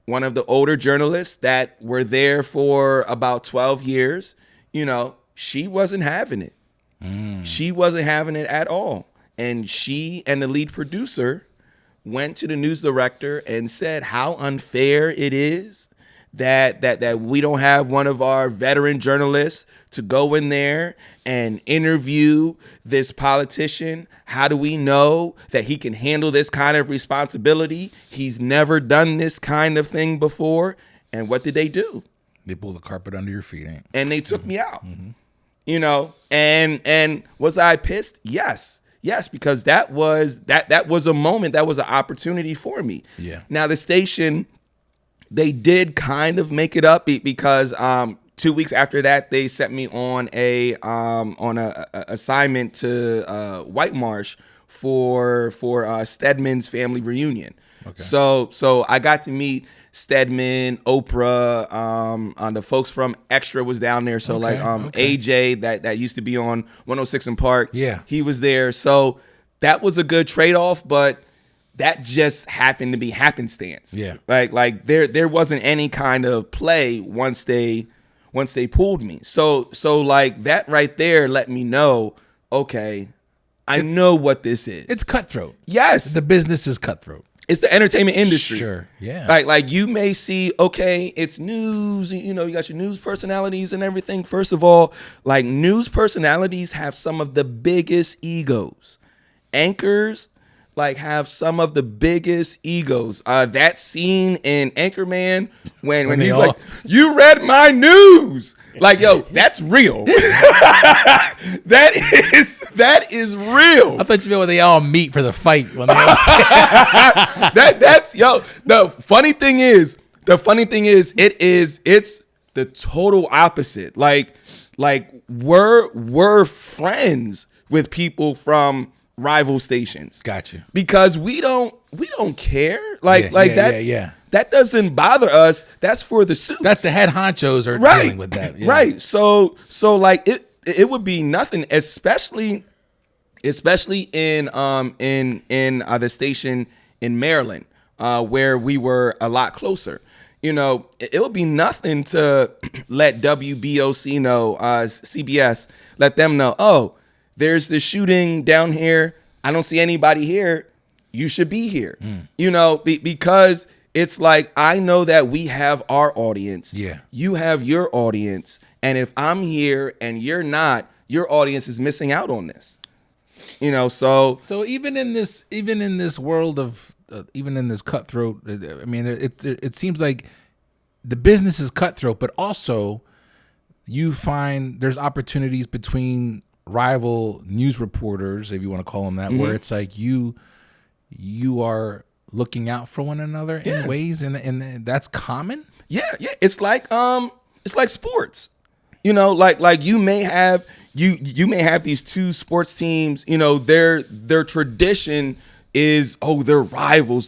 one of the older journalists that were there for about 12 years, you know, she wasn't having it. She wasn't having it at all. And she and the lead producer went to the news director and said how unfair it is that we don't have one of our veteran journalists to go in there and interview this politician. How do we know that he can handle this kind of responsibility? He's never done this kind of thing before. And what did they do? They pulled the carpet under your feet, and they took me out. You know, and was I pissed? Yes, because that was a moment, that was an opportunity for me. Yeah. Now the station, they did kind of make it up because 2 weeks after that, they sent me on a assignment to White Marsh for Stedman's family reunion. Okay. So I got to meet Stedman, Oprah, the folks from Extra was down there. So AJ that used to be on 106 in Park. Yeah. He was there. So that was a good trade-off, but that just happened to be happenstance. Yeah. Like there wasn't any kind of play once they pulled me. So like that right there let me know, okay, I know what this is. It's cutthroat. Yes. The business is cutthroat. It's the entertainment industry. Sure. Yeah. Like you may see, okay, it's news, you got your news personalities and everything. First of all, like news personalities have some of the biggest egos. Anchors like have some of the biggest egos. That scene in Anchorman when he's like, "You read my news." Like, yo, that's real. That is real. I thought you meant when they all meet for the fight. When that's The funny thing is, it's the total opposite. Like we're friends with people from rival stations. Gotcha. Because we don't care. Yeah. That doesn't bother us. That's for the suits. That's the head honchos are dealing with that. Yeah. Right. So like it would be nothing, especially in the station in Maryland, where we were a lot closer. It would be nothing to let WBOC know, CBS, let them know, oh, there's the shooting down here. I don't see anybody here. You should be here. Because it's like, I know that we have our audience. Yeah. You You have your audience. And if I'm here and you're not, your audience is missing out on this. So even in this world of even in this cutthroat, I mean, it seems like the business is cutthroat, but also you find there's opportunities between rival news reporters, if you want to call them that, where it's like you are looking out for one another in ways, and that's common. Yeah. It's like sports. Like you may have these two sports teams. Their tradition is, oh, they're rivals,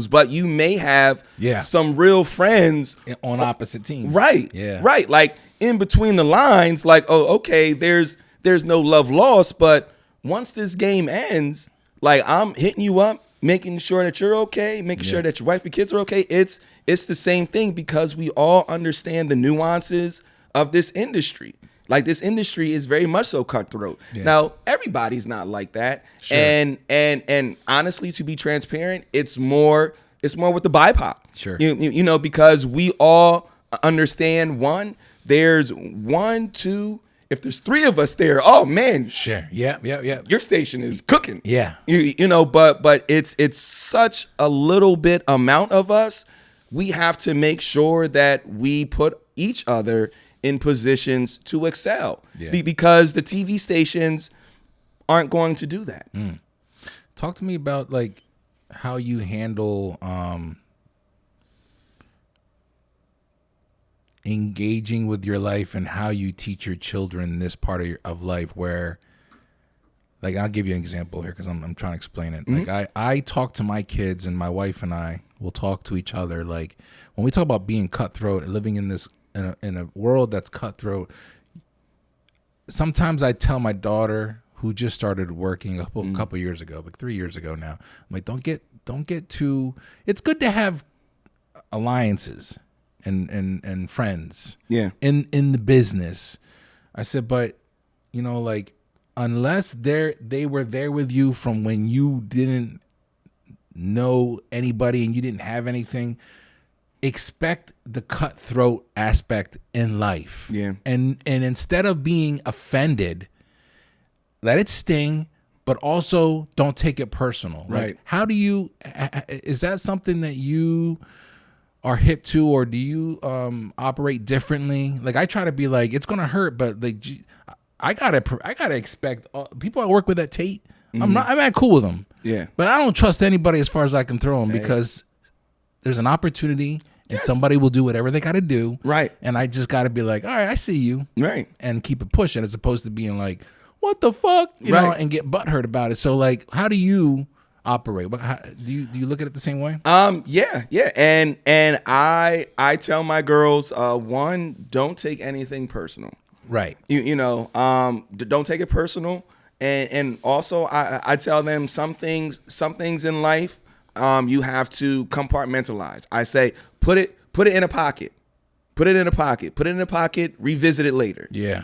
but you may have some real friends on opposite teams. Right. Yeah. Right. Like in between the lines, like, oh, okay, there's no love lost, but once this game ends, like I'm hitting you up, making sure that you're okay, making sure that your wife and kids are okay. It's the same thing, because we all understand the nuances of this industry. Like this industry is very much so cutthroat. Yeah. Now, everybody's not like that. Sure. And honestly, to be transparent, it's more with the BIPOC. Sure. Because we all understand, there's 1, 2, if there's 3 of us there, oh man. Sure. Yeah. Your station is cooking. Yeah. But it's such a little bit amount of us. We have to make sure that we put each other in positions to excel, because the TV stations aren't going to do that. Talk to me about like how you handle engaging with your life, and how you teach your children this part of life, where, like, I'll give you an example here because I'm trying to explain it. Like I talk to my kids, and my wife and I will talk to each other. Like when we talk about being cutthroat and living in this in a world that's cutthroat, sometimes I tell my daughter, who just started working a couple years ago, like 3 years ago now, I'm like, don't get too. It's good to have alliances and friends. Yeah. In the business, I said, but like, unless they were there with you from when you didn't know anybody and you didn't have anything, expect the cutthroat aspect in life. Yeah. And instead of being offended, let it sting, but also don't take it personal. Right. Like, how do you, is that something that you are hip to, or do you operate differently? Like, I try to be like, it's going to hurt, but like, I gotta expect people I work with at Tate. I'm not cool with them. Yeah. But I don't trust anybody as far as I can throw them, because there's an opportunity and somebody will do whatever they got to do. Right. And I just got to be like, all right, I see you. Right. And keep it pushing, as opposed to being like, what the fuck? You know, and get butthurt about it. So like, how do you operate? Do you look at it the same way? Yeah. And I tell my girls, one, don't take anything personal. Right. Don't take it personal. And also I tell them some things in life, you have to compartmentalize. I say, put it in a pocket. Put it in a pocket. Put it in a pocket. Revisit it later. Yeah.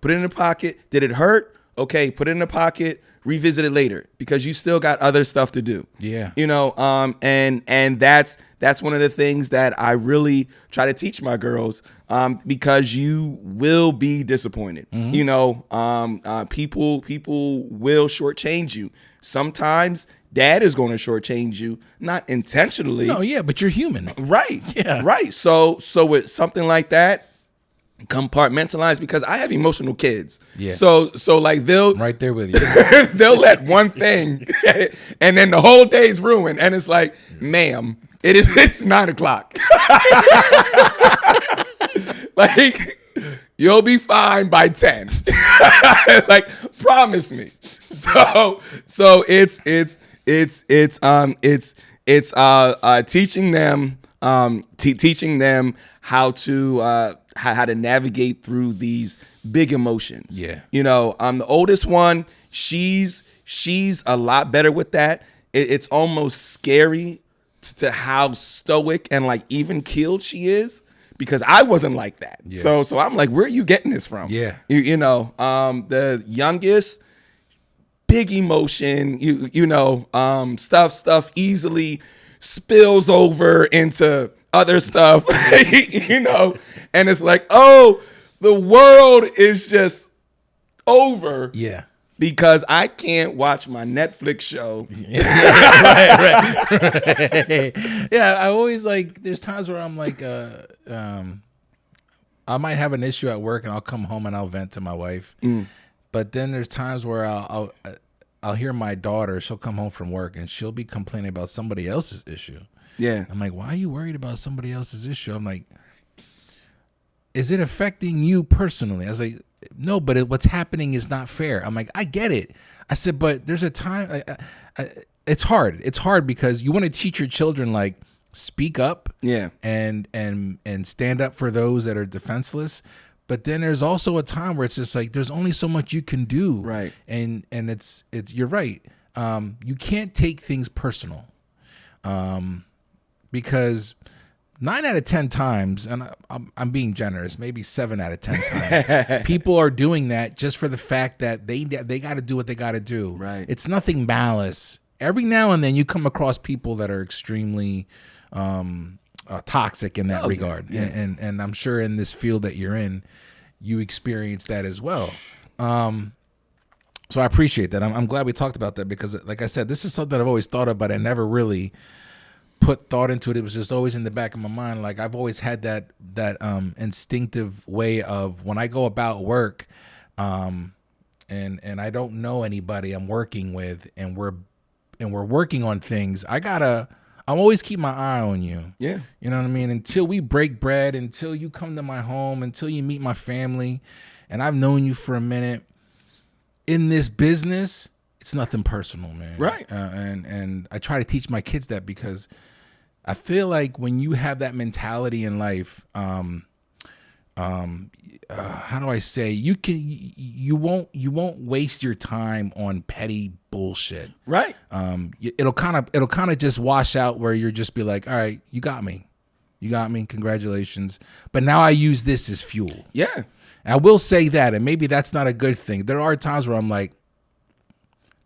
Put it in a pocket. Did it hurt? Okay. Put it in a pocket. Revisit it later because you still got other stuff to do. Yeah. And that's one of the things that I really try to teach my girls, because you will be disappointed. Mm-hmm. People will shortchange you. Sometimes dad is going to shortchange you, not intentionally. No, yeah, but you're human. Right. Yeah. Right. So with something like that, compartmentalize, because I have emotional kids. Yeah. So like they'll I'm right there with you. they'll let one thing and then the whole day's ruined. And it's like, ma'am, it's 9:00. Like, you'll be fine by 10. Like, promise me. So it's teaching them how to navigate through these big emotions. Yeah. The oldest one, she's a lot better with that. It's almost scary to how stoic and like even keeled she is, because I wasn't like that. Yeah. So I'm like, where are you getting this from? Yeah. The youngest, big emotion, stuff easily spills over into other stuff, and it's like, oh, the world is just over. Yeah. Because I can't watch my Netflix show. Right. Yeah, I always there's times where I'm like, I might have an issue at work and I'll come home and I'll vent to my wife. But then there's times where I'll hear my daughter, she'll come home from work and she'll be complaining about somebody else's issue. Yeah. I'm like, why are you worried about somebody else's issue? I'm like, is it affecting you personally? I was like, no, but what's happening is not fair. I'm like, I get it. I said, but there's a time. It's hard. It's hard because you want to teach your children, like, speak up. Yeah. And stand up for those that are defenseless. But then there's also a time where it's just like there's only so much you can do. Right. And it's you're right. You can't take things personal. Because 9 out of 10 times, and I'm being generous, maybe 7 out of 10 times, people are doing that just for the fact that they got to do what they got to do. Right. It's nothing malice. Every now and then you come across people that are extremely toxic in that regard. Yeah. And I'm sure in this field that you're in, you experience that as well. So I appreciate that. I'm glad we talked about that because, like I said, this is something I've always thought of, but I never really put thought into it. It was just always in the back of my mind. Like I've always had that instinctive way of when I go about work, and I don't know anybody I'm working with, and we're working on things. I'm always keep my eye on you. Yeah. You know what I mean? Until we break bread, until you come to my home, until you meet my family, and I've known you for a minute. In this business, it's nothing personal, man. Right. And I try to teach my kids that because I feel like when you have that mentality in life, how do I say, you won't waste your time on petty bullshit. Right. It'll kind of just wash out where you're just be like, all right, you got me, congratulations. But now I use this as fuel. Yeah. And I will say that, and maybe that's not a good thing. There are times where I'm like,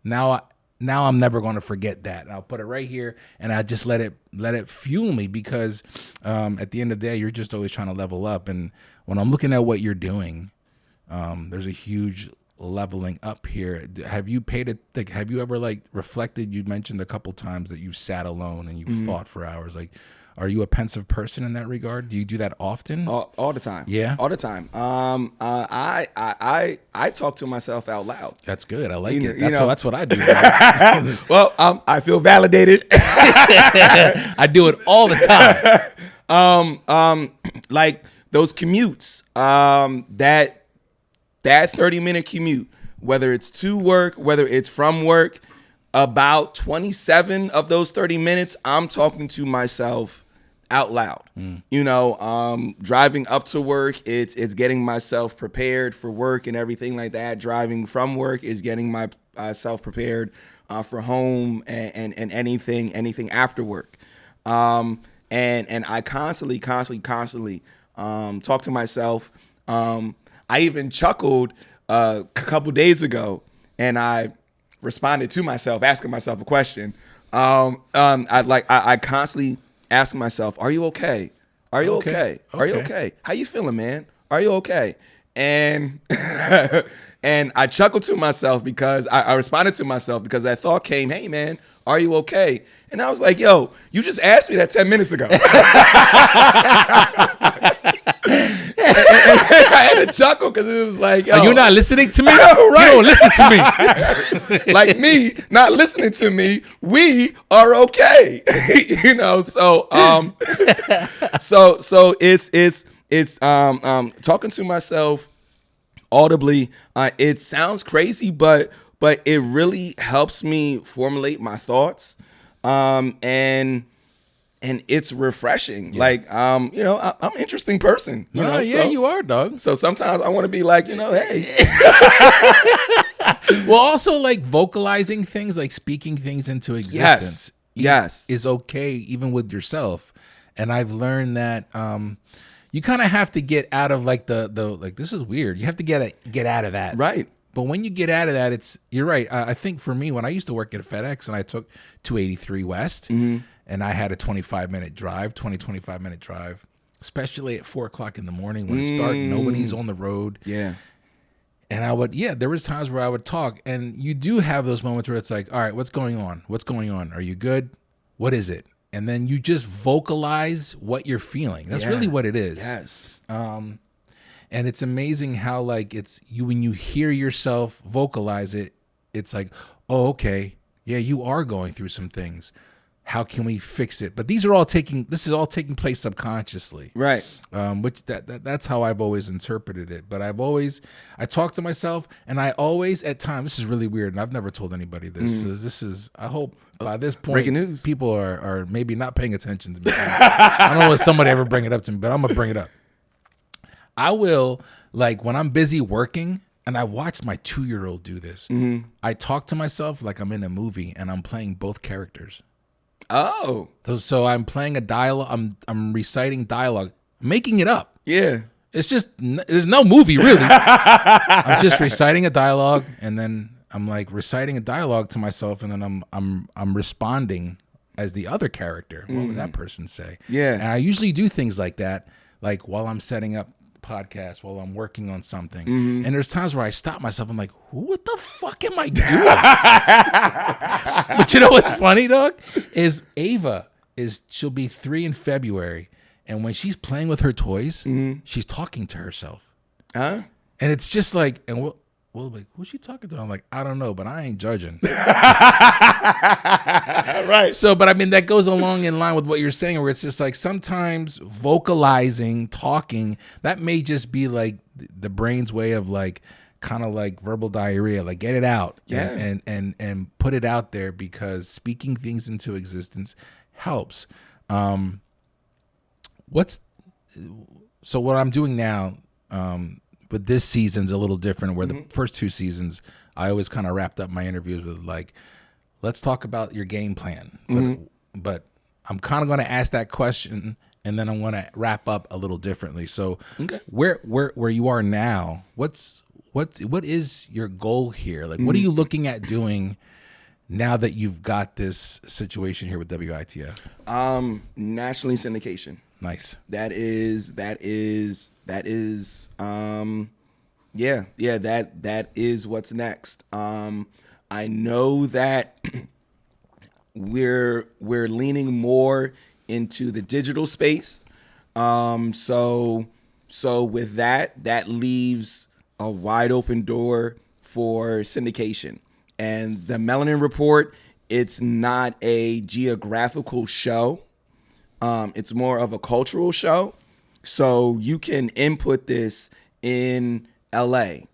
now I'm never going to forget that. And I'll put it right here, and I just let it fuel me because at the end of the day, you're just always trying to level up. And when I'm looking at what you're doing, there's a huge leveling up here. Have you have you ever reflected? You mentioned a couple times that you've sat alone and you've thought for hours. Like, are you a pensive person in that regard? Do you do that often? All the time. Yeah. All the time. I talk to myself out loud. That's good. I like it. So that's what I do. Well, I feel validated. I do it all the time. Like those commutes, that 30-minute commute, whether it's to work, whether it's from work, about 27 of those 30 minutes, I'm talking to myself out loud. You know, driving up to work, it's getting myself prepared for work and everything like that. Driving from work is getting myself prepared for home and anything after work. And I constantly talk to myself. I even chuckled a couple days ago, and I responded to myself, asking myself a question. I constantly ask myself, "Are you okay? Are you okay? Are you okay? How you feeling, man? Are you okay?" And and I chuckled to myself because I responded to myself because that thought came, "Hey, man, are you okay?" And I was like, "Yo, you just asked me that 10 minutes ago." And I had to chuckle because it was like, yo, are you not listening to me? Right. You don't listen to me. Like me not listening to me, we are okay. You know, so it's talking to myself audibly. It sounds crazy, but it really helps me formulate my thoughts. And it's refreshing. Yeah. Like, you know, I'm an interesting person. You know? Yeah, you are, dog. So sometimes I want to be like, you know, hey. Well, also like vocalizing things, like speaking things into existence. Yes. Is okay even with yourself. And I've learned that you kind of have to get out of like the like, this is weird. You have to get out of that. Right. But when you get out of that, you're right. I think for me, when I used to work at FedEx and I took 283 West, and I had a 25 minute drive, especially at 4 o'clock in the morning when it's dark, nobody's on the road. Yeah. And there was times where I would talk, and you do have those moments where it's like, all right, what's going on? What's going on? Are you good? What is it? And then you just vocalize what you're feeling. That's really what it is. Yes. And it's amazing how like when you hear yourself vocalize it, it's like, oh, okay. Yeah, you are going through some things. How can we fix it? But this is all taking place subconsciously. Right. Which that's how I've always interpreted it. But I talk to myself, and I always at times, this is really weird, and I've never told anybody this. This is I hope by this point breaking news. People are maybe not paying attention to me. I don't know if somebody ever bring it up to me, but I'm gonna bring it up. I will, like when I'm busy working, and I watched my 2-year-old do this. I talk to myself like I'm in a movie and I'm playing both characters. Oh. So I'm playing a dialogue. I'm reciting dialogue, making it up. Yeah. It's just, there's no movie really. I'm just reciting a dialogue, and then I'm like reciting a dialogue to myself, and then I'm responding as the other character. What would that person say? Yeah. And I usually do things like that, like while I'm setting up podcast, while I'm working on something. And there's times where I stop myself. I'm like, what the fuck am I doing? But you know what's funny, dog? Is Ava she'll be 3 in February, and when she's playing with her toys, she's talking to herself. Huh? And it's just like, and well, like, who's she talking to? I'm like, I don't know, but I ain't judging. Right. So, but I mean, that goes along in line with what you're saying, where it's just like sometimes vocalizing, talking, that may just be like the brain's way of like, kind of like verbal diarrhea, like get it out, and put it out there, because speaking things into existence helps. What I'm doing now, but this season's a little different, where the first 2 seasons, I always kind of wrapped up my interviews with like, let's talk about your game plan. But I'm kind of going to ask that question, and then I'm going to wrap up a little differently. So where you are now, what is your goal here? Like, what are you looking at doing now that you've got this situation here with WITF? Nationally syndication. Nice. That is what's next. I know that we're leaning more into the digital space. So with that leaves a wide open door for syndication. And the Melanin Report, it's not a geographical show. It's more of a cultural show. So you can input this in LA,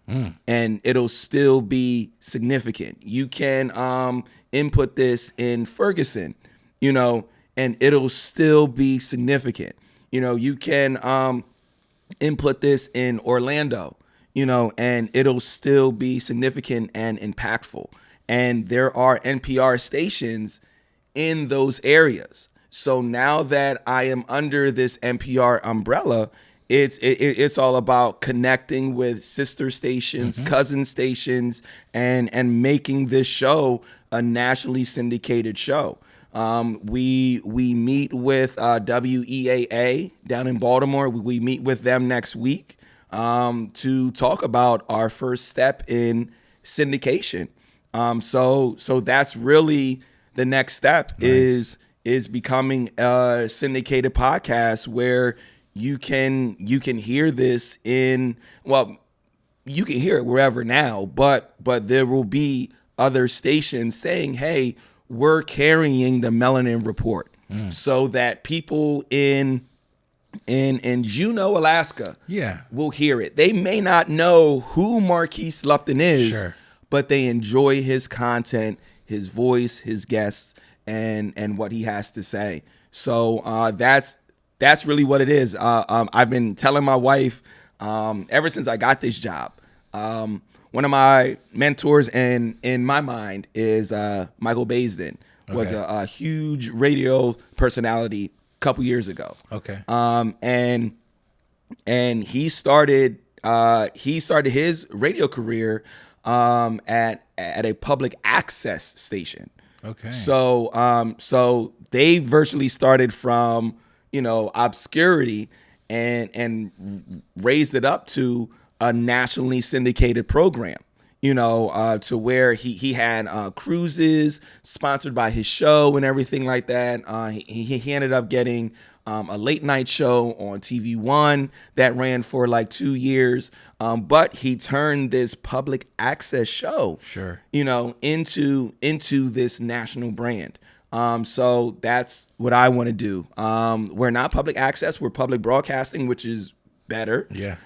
and it'll still be significant. You can input this in Ferguson, and it'll still be significant. You can input this in Orlando, and it'll still be significant and impactful. And there are NPR stations in those areas. So now that I am under this NPR umbrella, it's all about connecting with sister stations, cousin stations, and making this show a nationally syndicated show. We meet with WEAA down in Baltimore. We meet with them next week to talk about our first step in syndication. So that's really the next step. Nice. is becoming a syndicated podcast where you can hear this you can hear it wherever now, but there will be other stations saying, hey, we're carrying the Melanin Report, so that people in Juneau, Alaska, will hear it. They may not know who Marquis Lupton is, sure, but they enjoy his content, his voice, his guests, and what he has to say. So that's really what it is. I've been telling my wife ever since I got this job. One of my mentors in my mind is Michael Baisden. Was a huge radio personality a couple years ago. Okay. And he started his radio career at a public access station. Okay. So they virtually started from obscurity and raised it up to a nationally syndicated program, to where he had cruises sponsored by his show and everything like that. He ended up getting a late night show on TV One that ran for like 2 years. But he turned this public access show, sure, into this national brand. So that's what I want to do. We're not public access, we're public broadcasting, which is better. Yeah.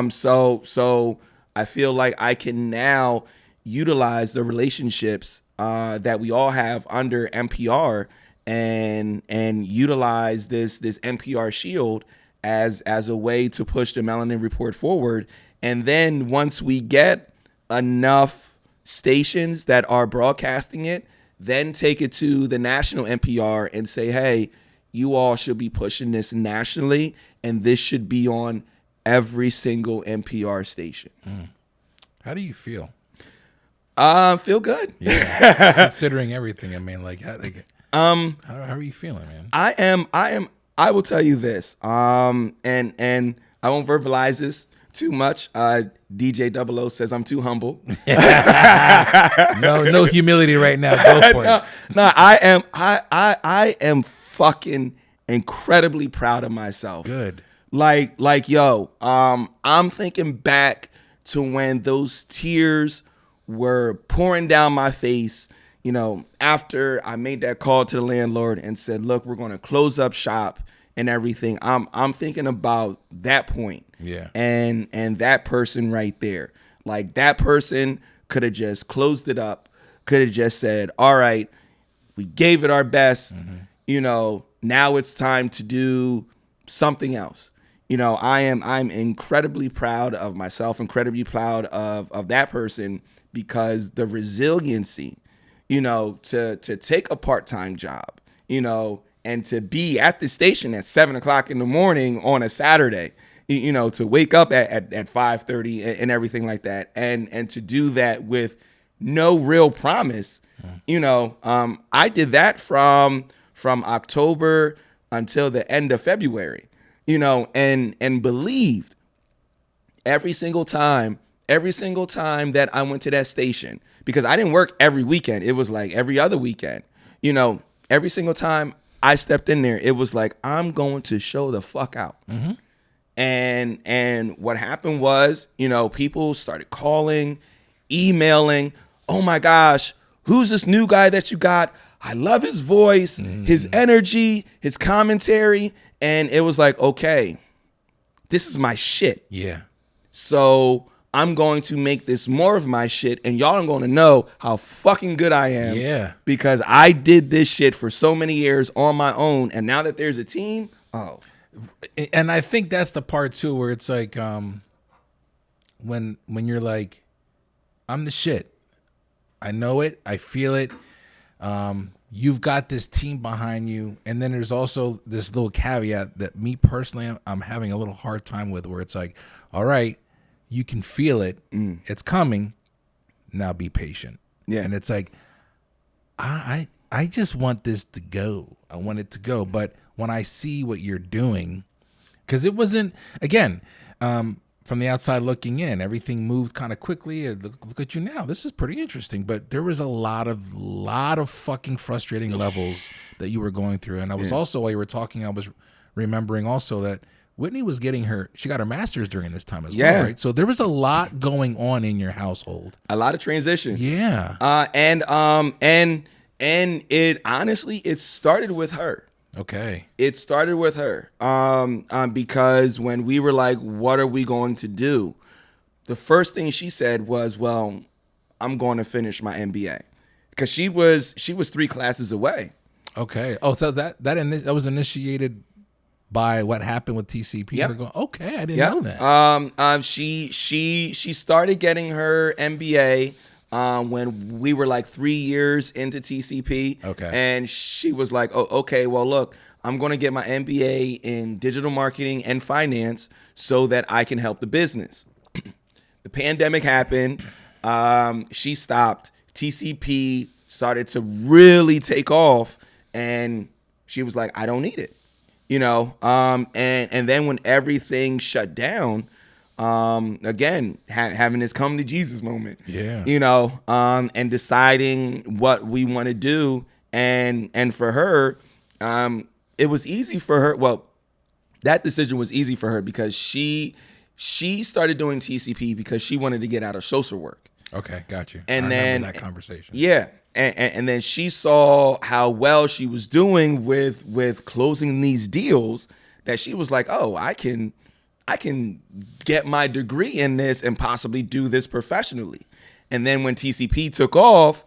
So I feel like I can now utilize the relationships that we all have under NPR and utilize this NPR shield as a way to push the Melanin Report forward. And then once we get enough stations that are broadcasting it, then take it to the national NPR and say, hey, you all should be pushing this nationally, and this should be on every single NPR station. How do you feel? Feel good. Yeah. Considering everything, I mean, how are you feeling, man? I will tell you this. And I won't verbalize this too much. DJ 00 says I'm too humble. No humility right now. Go for it. No, I am fucking incredibly proud of myself. Good. Yo, I'm thinking back to when those tears were pouring down my face, after I made that call to the landlord and said, look, we're going to close up shop and everything. I'm thinking about that point. Yeah. And that person right there. Like, that person could have just closed it up, could have just said, all right, we gave it our best. Mm-hmm. Now it's time to do something else. I'm incredibly proud of myself, incredibly proud of that person, because the resiliency, to take a part-time job, and to be at the station at 7:00 in the morning on a Saturday, to wake up at 5:30 and everything like that. And to do that with no real promise, I did that from October until the end of February, and believed every single time that I went to that station, because I didn't work every weekend. It was like every other weekend, every single time I stepped in there, it was like, I'm going to show the fuck out. Mm-hmm. And what happened was, people started calling, emailing, oh my gosh, who's this new guy that you got? I love his voice, his energy, his commentary. And it was like, okay, this is my shit. Yeah. So I'm going to make this more of my shit, and y'all are going to know how fucking good I am. Yeah. Because I did this shit for so many years on my own, and now that there's a team, And I think that's the part too where it's like when you're like, I'm the shit. I know it. I feel it. You've got this team behind you, and then there's also this little caveat that me personally, I'm having a little hard time with, where it's like, all right, you can feel it. It's coming. Now be patient. Yeah. And it's like, I just want this to go. I want it to go. But when I see what you're doing, because it wasn't, again, from the outside looking in, everything moved kind of quickly. Look at you now. This is pretty interesting. But there was a lot of fucking frustrating levels that you were going through. And I was also, while you were talking, I was remembering also that Whitney was she got her master's during this time as well, right? So there was a lot going on in your household. A lot of transition. Yeah. And it honestly, it started with her. Okay. It started with her. Because when we were like, what are we going to do? The first thing she said was, well, I'm going to finish my MBA. Because she was 3 classes away. Okay. Oh, so that was initiated by what happened with TCP. Yep. Okay, I didn't know that. She started getting her MBA when we were like 3 years into TCP. Okay. And she was like, oh, okay, well, look, I'm going to get my MBA in digital marketing and finance so that I can help the business. The pandemic happened. She stopped. TCP started to really take off, and she was like, I don't need it. And then when everything shut down, again, having this come to Jesus moment, and deciding what we want to do. And for her, it was easy for her. Well, that decision was easy for her because she started doing TCP because she wanted to get out of social work. Okay. Got you. And I then remember that conversation. Yeah. And then she saw how well she was doing with closing these deals that she was like, oh, I can get my degree in this and possibly do this professionally. And then when TCP took off,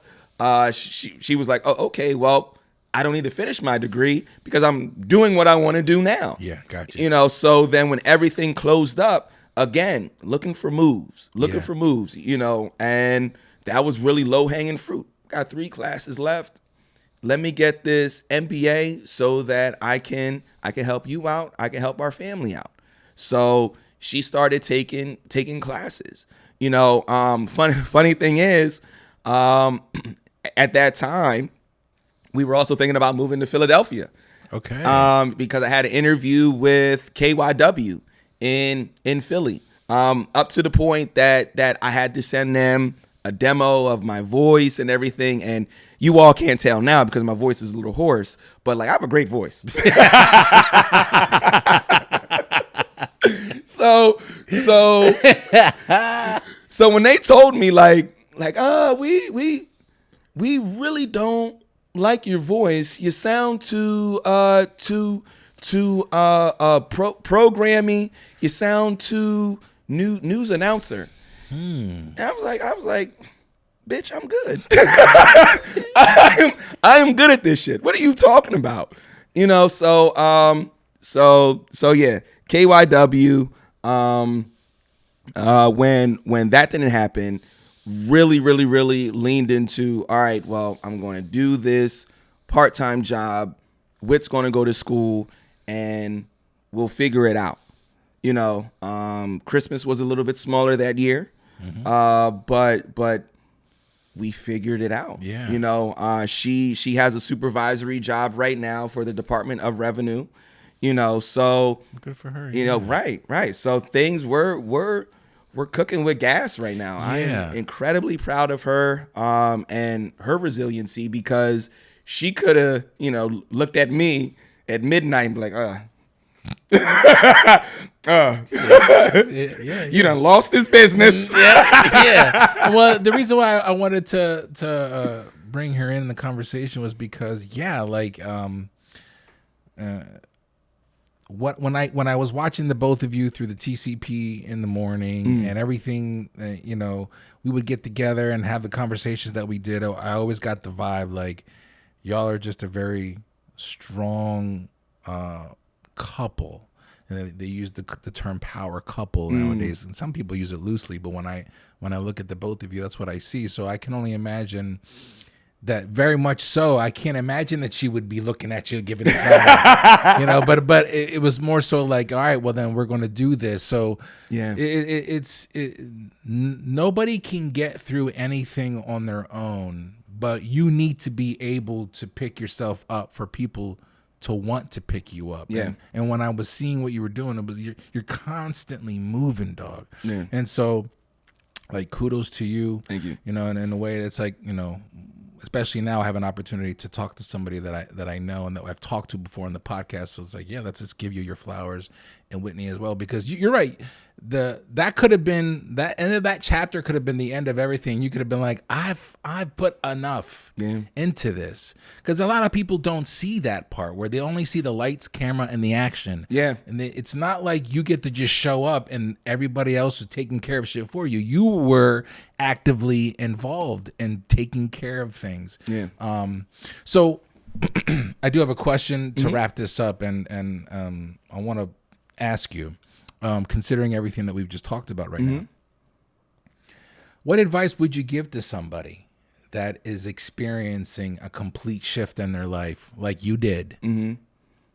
she was like, oh, okay, well, I don't need to finish my degree because I'm doing what I want to do now. Yeah, gotcha. So then when everything closed up, again, looking for moves, and that was really low-hanging fruit. Got 3 classes left. Let me get this MBA so that I can help you out. I can help our family out. So she started taking classes. Funny thing is, at that time, we were also thinking about moving to Philadelphia. Okay. Because I had an interview with KYW in Philly. Up to the point that I had to send them a demo of my voice and everything, and you all can't tell now because my voice is a little hoarse, but like I have a great voice. So when they told me like we really don't like your voice. You sound too programming. You sound too news announcer. I was like, bitch, I'm good. I am good at this shit. What are you talking about? So yeah, KYW, when that didn't happen, really leaned into, all right, well, I'm going to do this part-time job. Whit's going to go to school and we'll figure it out. Christmas was a little bit smaller that year. But we figured it out. Yeah. She has a supervisory job right now for the Department of Revenue. So good for her. Right. So things we're cooking with gas right now. Yeah. I'm incredibly proud of her and her resiliency because she could have, looked at me at midnight and be like, you done lost this business. Yeah. Well, the reason why I wanted to bring her in the when I was watching the both of you through the TCP in the morning and everything, you know, we would get together and have the conversations that we did. I always got the vibe like y'all are just a very strong couple. And they use the term power couple nowadays, and some people use it loosely. But when I look at the both of you, that's what I see. So I can only imagine that, very much so. I can't imagine that she would be looking at you, giving it something, you know. But it was more so like, all right, well then we're going to do this. So Yeah, nobody can get through anything on their own, but you need to be able to pick yourself up for people to want to pick you up. Yeah. And when I was seeing what you were doing, it was you're constantly moving, dog. Yeah. And so, like, kudos to you. Thank you. You know, and in a way that's like, you know, especially now I have an opportunity to talk to somebody that I know and that I've talked to before in the podcast. So it's like, yeah, let's just give you your flowers, and Whitney as well, because you're right. That could have been that end of that chapter could have been the end of everything. You could have been like, I've put enough into this, because a lot of people don't see that part where they only see the lights, camera, and the action. Yeah, and it's not like you get to just show up and everybody else is taking care of shit for you. You were actively involved in taking care of things. Yeah. So I do have a question to wrap this up, and I want to ask you. Considering everything that we've just talked about right now, what advice would you give to somebody that is experiencing a complete shift in their life like you did?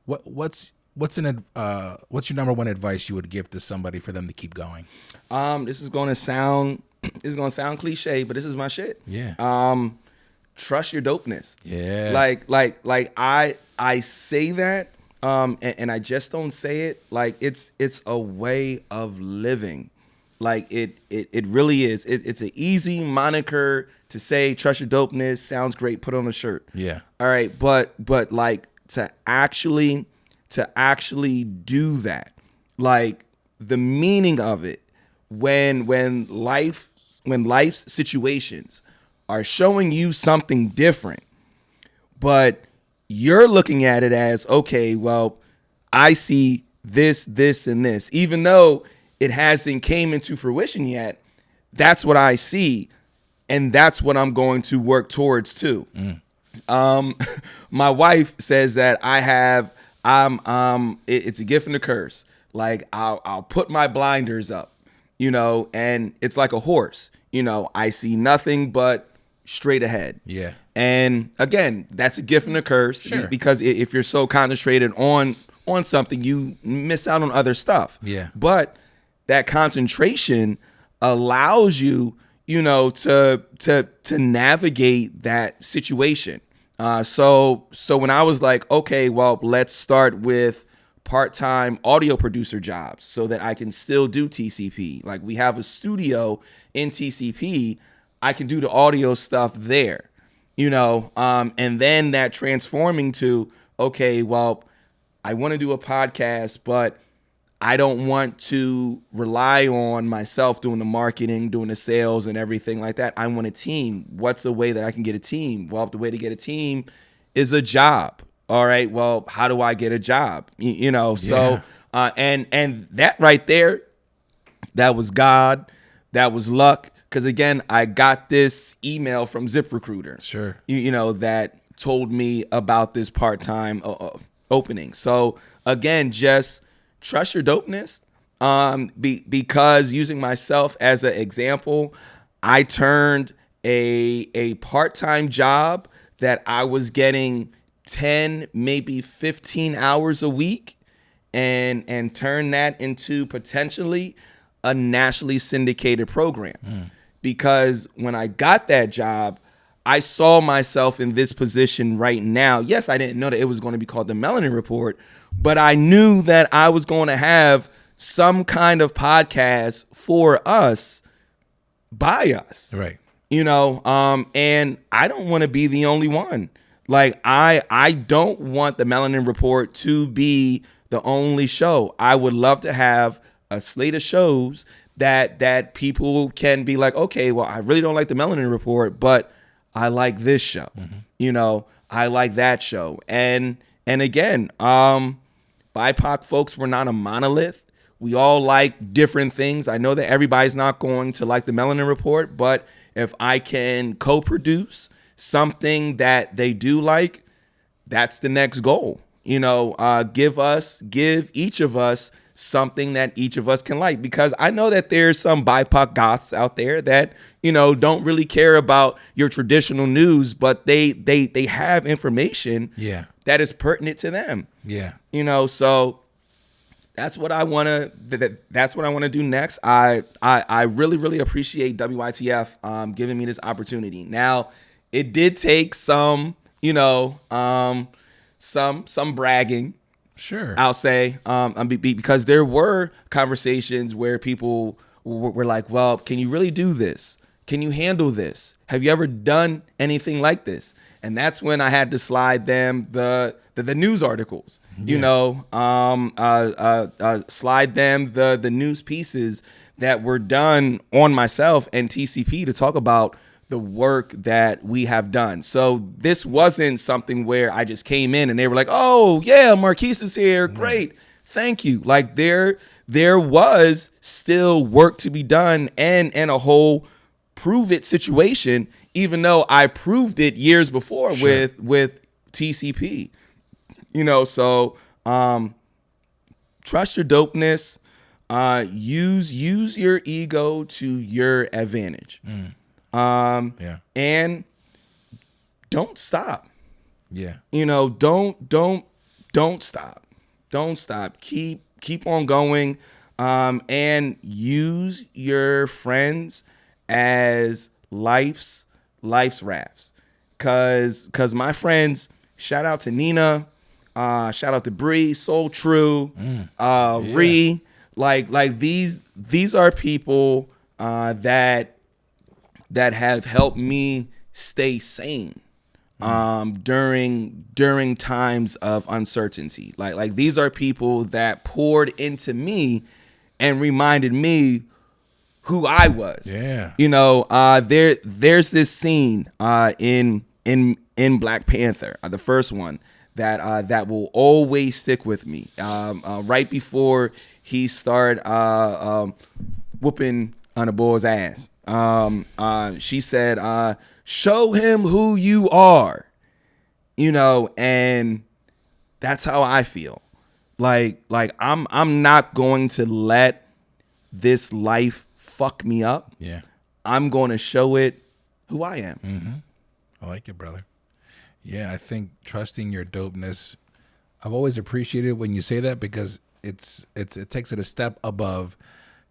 What's your number one advice you would give to somebody for them to keep going? This is gonna sound cliche, but this is my shit. Yeah. Trust your dopeness. Yeah. Like I say that. And I just don't say it like it's a way of living. Like it really is. It's an easy moniker to say. Trust your dopeness. Sounds great. Put on a shirt. Yeah. All right. But like to actually do that, like the meaning of it, when life's situations are showing you something different, but you're looking at it as, okay, well, I see this, and this, even though it hasn't came into fruition yet. That's what I see, and that's what I'm going to work towards too. My wife says that it's a gift and a curse. Like I'll put my blinders up, you know, and it's like a horse. You know, I see nothing but straight ahead. Yeah. And again, that's a gift and a curse. Sure. Because if you're so concentrated on something, you miss out on other stuff. Yeah. But that concentration allows you, you know, to navigate that situation. So when I was like, okay, well, let's start with part-time audio producer jobs so that I can still do TCP. Like we have a studio in TCP, I can do the audio stuff there. You know, and then that transforming to, okay, well, I want to do a podcast, but I don't want to rely on myself doing the marketing, doing the sales and everything like that. I want a team. What's a way that I can get a team? Well, the way to get a team is a job. All right. Well, how do I get a job? You know, so, and that right there, that was God, that was luck. Because again, I got this email from ZipRecruiter, Sure, you know, that told me about this part-time opening. So again, just trust your dopeness. Because using myself as an example, I turned a part-time job that I was getting 10, maybe 15 hours a week, and turned that into potentially a nationally syndicated program. Because when I got that job, I saw myself in this position right now. Yes, I didn't know that it was going to be called the Melanin Report, but I knew that I was going to have some kind of podcast for us, by us. right. You know, and I don't want to be the only one. Like I don't want the Melanin Report to be the only show. I would love to have a slate of shows that people can be like, okay, well, I really don't like the Melanin Report, but I like this show. You know, I like that show. And again, BIPOC folks were not a monolith. We all like different things. I know that everybody's not going to like the Melanin Report, but if I can co-produce something that they do like, that's the next goal. You know, give each of us something that each of us can like, because I know that there's some BIPOC goths out there that, you know, don't really care about your traditional news, but they have information that is pertinent to them. Yeah. You know, so that's what I want to do next. I really appreciate WITF giving me this opportunity. Now, it did take some, you know, some bragging. Sure. I'll say, because there were conversations where people were like, well, can you really do this? Can you handle this? Have you ever done anything like this? And that's when I had to slide them the news articles, you know, slide them the news pieces that were done on myself and TCP to talk about the work that we have done. So this wasn't something where I just came in and they were like, oh yeah, Marquis is here. Great. Thank you. Like there was still work to be done and a whole prove it situation, even though I proved it years before with TCP, you know, so trust your dopeness, use your ego to your advantage. And don't stop. Yeah. You know, don't stop. Don't stop. Keep on going. And use your friends as life's rafts. Cause my friends, shout out to Nina, shout out to Bree, Soul True, Ree, like these are people that have helped me stay sane during times of uncertainty. Like these are people that poured into me and reminded me who I was. Yeah. You know, there's this scene in Black Panther, the first one, that will always stick with me. Right before he started whooping on a boy's ass. She said, show him who you are, you know, and that's how I feel. Like I'm not going to let this life fuck me up. Yeah. I'm going to show it who I am. Mm-hmm. I like it, brother. Yeah. I think trusting your dopeness, I've always appreciated when you say that, because it takes it a step above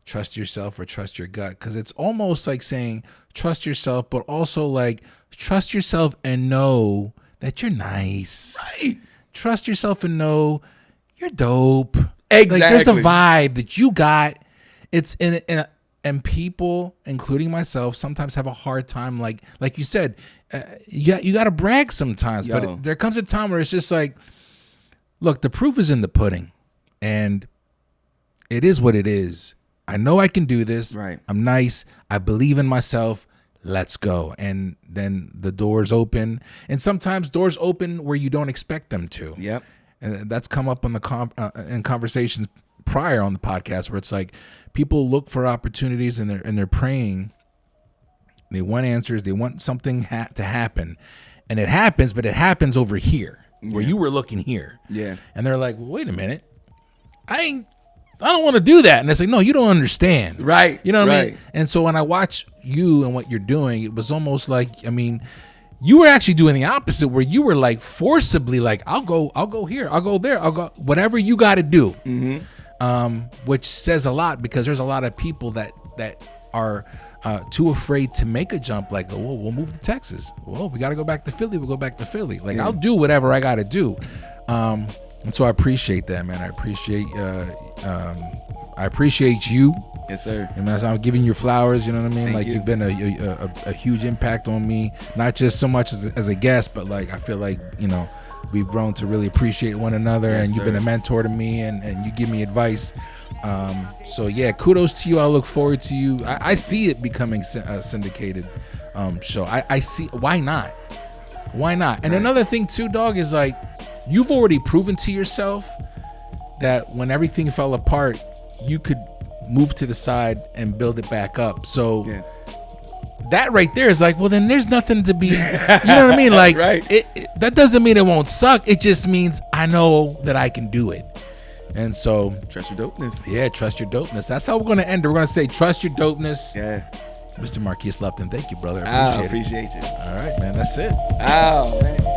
trust yourself or trust your gut, because it's almost like saying trust yourself, but also like trust yourself and know that you're nice. Right. Trust yourself and know you're dope. Exactly. Like there's a vibe that you got. It's and people, including myself, sometimes have a hard time. Like you said, you got to brag sometimes. Yo. But there comes a time where it's just like, look, the proof is in the pudding, and it is what it is. I know I can do this. Right. I'm nice. I believe in myself. Let's go. And then the doors open. And sometimes doors open where you don't expect them to. Yep. And that's come up on in conversations prior on the podcast, where it's like people look for opportunities and they're praying. They want answers. They want something to happen. And it happens, but it happens over here where you were looking here. Yeah. And they're like, well, wait a minute. I don't want to do that. And it's like, no, you don't understand. Right. You know what I mean? And so when I watch you and what you're doing, it was almost like, I mean, you were actually doing the opposite, where you were like forcibly like, I'll go here. I'll go there. I'll go, whatever you got to do. Mm-hmm. Which says a lot, because there's a lot of people that are too afraid to make a jump. Like, oh, well, we'll move to Texas. Well, we got to go back to Philly. We'll go back to Philly. Like, I'll do whatever I got to do. And so I appreciate that, man. I appreciate you. Yes, sir. And as I'm giving you flowers, you know what I mean? Thank you. You've been a huge impact on me, not just so much as a guest, but like I feel like, you know, we've grown to really appreciate one another. Yes, and you've been a mentor to me, and you give me advice. So yeah, kudos to you. I look forward to you. I see it becoming a syndicated show. I see, why not? And another thing too, dog, is like, you've already proven to yourself that when everything fell apart, you could move to the side and build it back up. So that right there is like, well, then there's nothing to be, you know what I mean? Like, right. That doesn't mean it won't suck. It just means I know that I can do it. And so trust your dopeness. Yeah, trust your dopeness. That's how we're going to end it. We're going to say trust your dopeness. Yeah. Mr. Marquis Lupton, thank you, brother. I Appreciate appreciate you. All right, man. That's it. Oh, man.